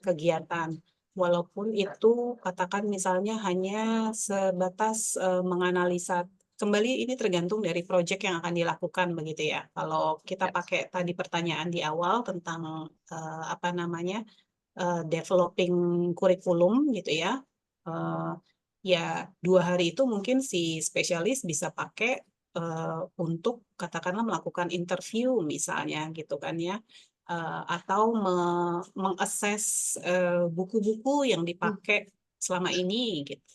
kegiatan. Walaupun itu katakan misalnya hanya sebatas menganalisa, kembali ini tergantung dari proyek yang akan dilakukan begitu ya. Kalau kita pakai tadi pertanyaan di awal tentang apa namanya, developing kurikulum gitu ya, ya 2 hari itu mungkin si spesialis bisa pakai untuk katakanlah melakukan interview misalnya gitu kan ya, atau mengakses buku-buku yang dipakai selama ini gitu.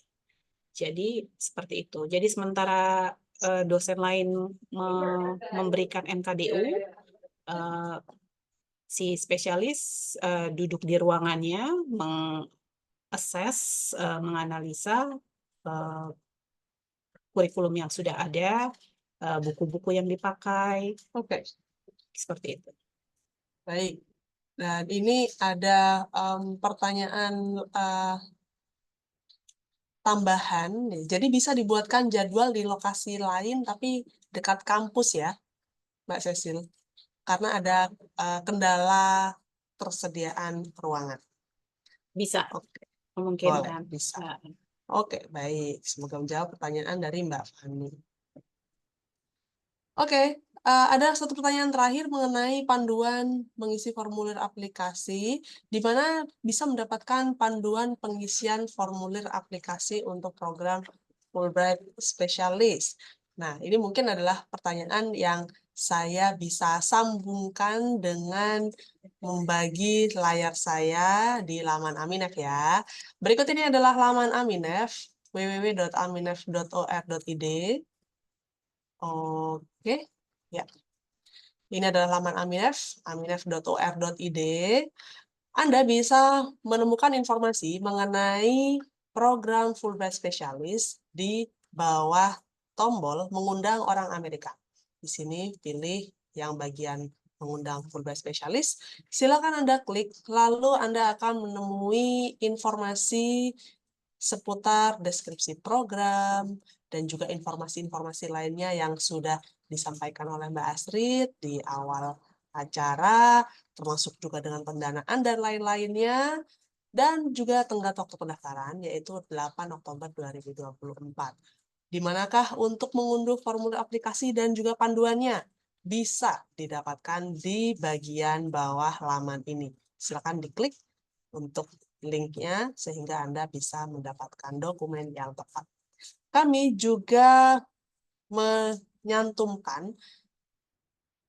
Jadi seperti itu. Jadi sementara dosen lain memberikan MKDU, si spesialis duduk di ruangannya mengakses, menganalisa kurikulum yang sudah ada, buku-buku yang dipakai, Oke, seperti itu. baik. Dan ini ada pertanyaan tambahan. Jadi bisa dibuatkan jadwal di lokasi lain tapi dekat kampus ya, Mbak Cecil. Karena ada kendala tersediaan ruangan. Bisa, Oke, boleh, memungkinkan. bisa. Nah, Oke, baik. Semoga menjawab pertanyaan dari Mbak Fani. Oke, ada satu pertanyaan terakhir mengenai panduan mengisi formulir aplikasi, di mana bisa mendapatkan panduan pengisian formulir aplikasi untuk program Fulbright Specialist. Nah, ini mungkin adalah pertanyaan yang saya bisa sambungkan dengan membagi layar saya di laman Aminef ya. Berikut ini adalah laman Aminef, www.aminef.or.id. Oke, ya. Ini adalah laman Aminef, aminef.or.id. Anda bisa menemukan informasi mengenai program Fulbright Specialist di bawah tombol mengundang orang Amerika. Di sini pilih yang bagian mengundang Fulbright Specialist. Silakan Anda klik, lalu Anda akan menemui informasi seputar deskripsi program dan juga informasi-informasi lainnya yang sudah disampaikan oleh Mbak Astrid di awal acara, termasuk juga dengan pendanaan dan lain-lainnya, dan juga tenggat waktu pendaftaran, yaitu 8 Oktober 2024. Di manakah untuk mengunduh formulir aplikasi dan juga panduannya? Bisa didapatkan di bagian bawah laman ini. Silakan diklik untuk linknya sehingga Anda bisa mendapatkan dokumen yang tepat. Kami juga menyantumkan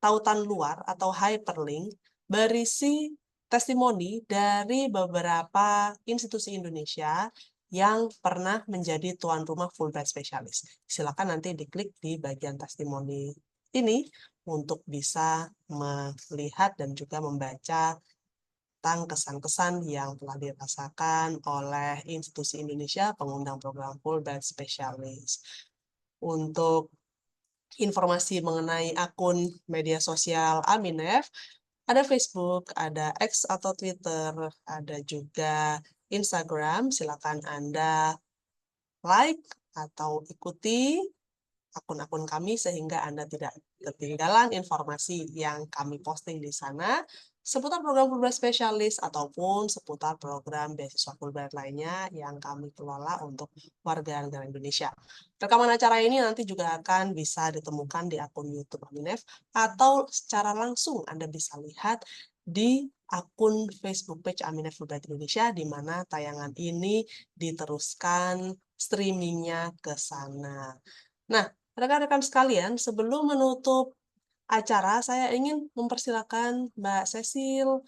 tautan luar atau hyperlink berisi testimoni dari beberapa institusi Indonesia yang pernah menjadi tuan rumah Fulbright Specialist. Silakan nanti diklik di bagian testimoni ini untuk bisa melihat dan juga membaca tentang kesan-kesan yang telah dirasakan oleh institusi Indonesia pengundang program Fulbright Specialist. Untuk informasi mengenai akun media sosial Aminef, ada Facebook, ada X atau Twitter, ada juga Instagram. Silakan Anda like atau ikuti akun-akun kami sehingga Anda tidak ketinggalan informasi yang kami posting di sana seputar program Fulbright Specialist ataupun seputar program beasiswa Fulbright lainnya yang kami kelola untuk warga negara Indonesia. Rekaman acara ini nanti juga akan bisa ditemukan di akun YouTube Aminef atau secara langsung Anda bisa lihat di akun Facebook page Aminef Fulbright Indonesia di mana tayangan ini diteruskan streamingnya ke sana. Nah, rekan-rekan sekalian, sebelum menutup acara, saya ingin mempersilakan Mbak Cecil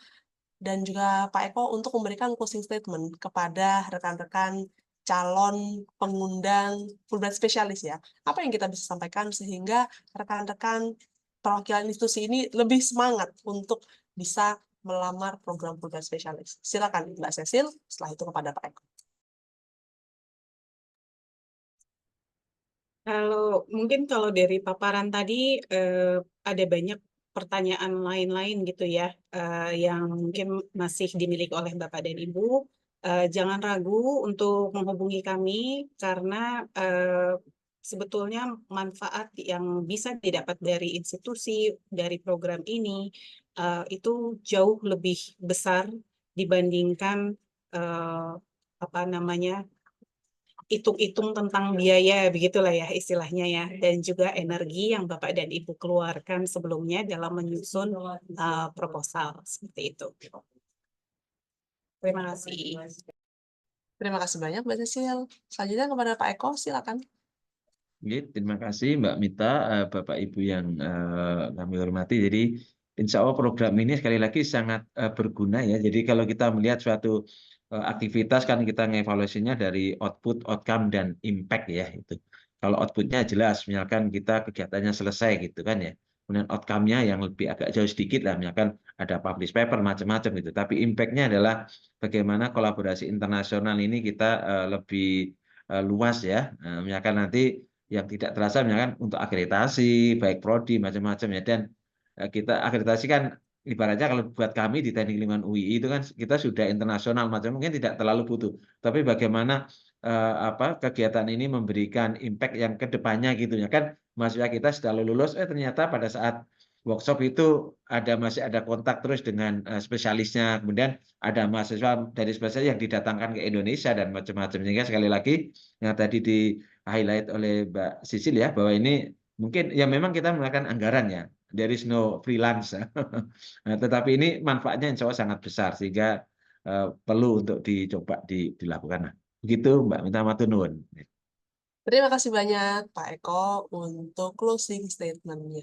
dan juga Pak Eko untuk memberikan closing statement kepada rekan-rekan calon pengundang Fulbright Specialist ya. Apa yang kita bisa sampaikan sehingga rekan-rekan perwakilan institusi ini lebih semangat untuk bisa melamar program Fulbright Specialist. Silakan Mbak Cecil, setelah itu kepada Pak Eko. Mungkin kalau dari paparan tadi ada banyak pertanyaan lain-lain gitu ya yang mungkin masih dimiliki oleh Bapak dan Ibu. Jangan ragu untuk menghubungi kami karena sebetulnya manfaat yang bisa didapat dari institusi dari program ini itu jauh lebih besar dibandingkan apa namanya hitung-hitung tentang biaya begitulah ya istilahnya ya, dan juga energi yang Bapak dan Ibu keluarkan sebelumnya dalam menyusun proposal seperti itu. Terima kasih. Terima kasih banyak Mbak Cecil. Selanjutnya kepada Pak Eko, silakan. Terima kasih Mbak Mita, Bapak Ibu yang kami hormati. Jadi insya Allah program ini sekali lagi sangat berguna ya. Jadi kalau kita melihat suatu aktivitas kan kita ngevaluasinya dari output, outcome, dan impact ya. Itu. Kalau outputnya jelas, misalkan kita kegiatannya selesai gitu kan ya. Kemudian outcome-nya yang lebih agak jauh sedikit lah, misalkan ada publish paper macam-macam gitu. Tapi impact-nya adalah bagaimana kolaborasi internasional ini kita lebih luas ya. Misalkan nanti yang tidak terasa misalkan untuk akreditasi, baik prodi macam-macam ya, dan kita akreditasi kan ibaratnya kalau buat kami di Teknik Lingkungan UI itu kan kita sudah internasional macam mungkin tidak terlalu butuh, tapi bagaimana kegiatan ini memberikan impact yang kedepannya gitu ya kan, mahasiswa kita sudah lulus ternyata pada saat workshop itu masih ada kontak terus dengan spesialisnya, kemudian ada mahasiswa dari spesialis yang didatangkan ke Indonesia dan macam-macam. Sehingga sekali lagi yang tadi di highlight oleh Mbak Sisil ya, bahwa ini mungkin ya memang kita menggunakan anggaran ya, there is no freelance. Nah, tetapi ini manfaatnya insya Allah sangat besar sehingga perlu untuk dicoba dilakukan. Nah, begitu Mbak Minta matur nuwun. Terima kasih banyak Pak Eko untuk closing statement-nya.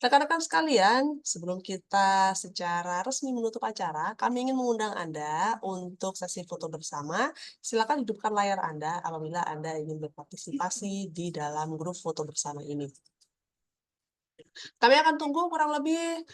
Rekan-rekan sekalian, sebelum kita secara resmi menutup acara, kami ingin mengundang Anda untuk sesi foto bersama. Silakan hidupkan layar Anda apabila Anda ingin berpartisipasi di dalam grup foto bersama ini. Kami akan tunggu kurang lebih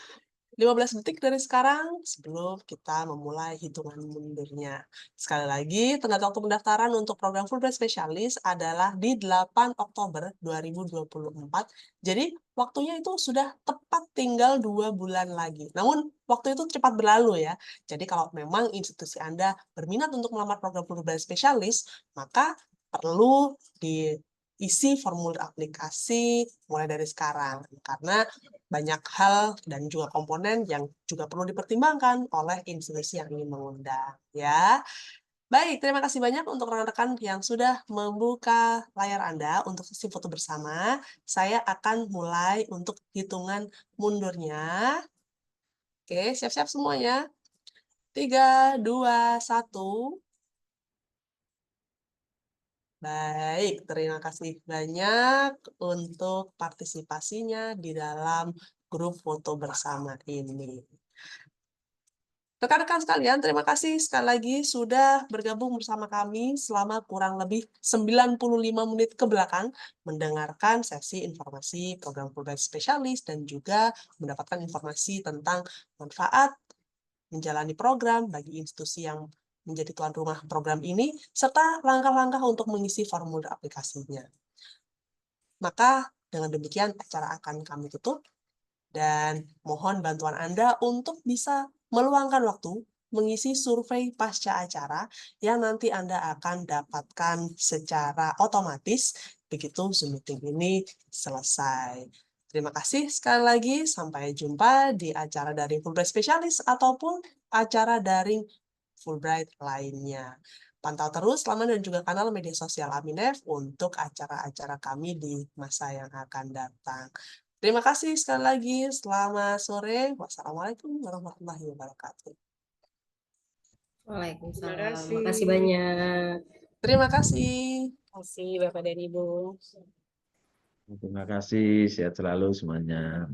15 detik dari sekarang sebelum kita memulai hitungan mundurnya. Sekali lagi, tenggat waktu pendaftaran untuk program Fulbright Specialist adalah di 8 Oktober 2024. Jadi, waktunya itu sudah tepat tinggal 2 bulan lagi. Namun, waktu itu cepat berlalu ya. Jadi, kalau memang institusi Anda berminat untuk melamar program Fulbright Specialist, maka perlu diisi formulir aplikasi mulai dari sekarang. Karena banyak hal dan juga komponen yang juga perlu dipertimbangkan oleh institusi yang ingin mengundang, ya. Baik, terima kasih banyak untuk rekan-rekan yang sudah membuka layar Anda untuk sesi foto bersama. Saya akan mulai untuk hitungan mundurnya. Oke, siap-siap semuanya. 3, 2, 1. Baik, terima kasih banyak untuk partisipasinya di dalam grup foto bersama ini. Rekan-rekan sekalian, terima kasih sekali lagi sudah bergabung bersama kami selama kurang lebih 95 menit ke belakang mendengarkan sesi informasi program Fulbright Specialist dan juga mendapatkan informasi tentang manfaat menjalani program bagi institusi yang menjadi tuan rumah program ini, serta langkah-langkah untuk mengisi formulir aplikasinya. Maka dengan demikian acara akan kami tutup dan mohon bantuan Anda untuk bisa meluangkan waktu mengisi survei pasca acara yang nanti Anda akan dapatkan secara otomatis begitu Zoom meeting ini selesai. Terima kasih sekali lagi, sampai jumpa di acara daring Fulbright Specialist ataupun acara daring Fulbright lainnya. Pantau terus laman dan juga kanal media sosial Aminef untuk acara-acara kami di masa yang akan datang. Terima kasih sekali lagi. Selamat sore. Wassalamualaikum warahmatullahi wabarakatuh. Waalaikumsalam. Makasih banyak. Terima kasih. Terima kasih Bapak dan Ibu. Terima kasih, sehat selalu semuanya.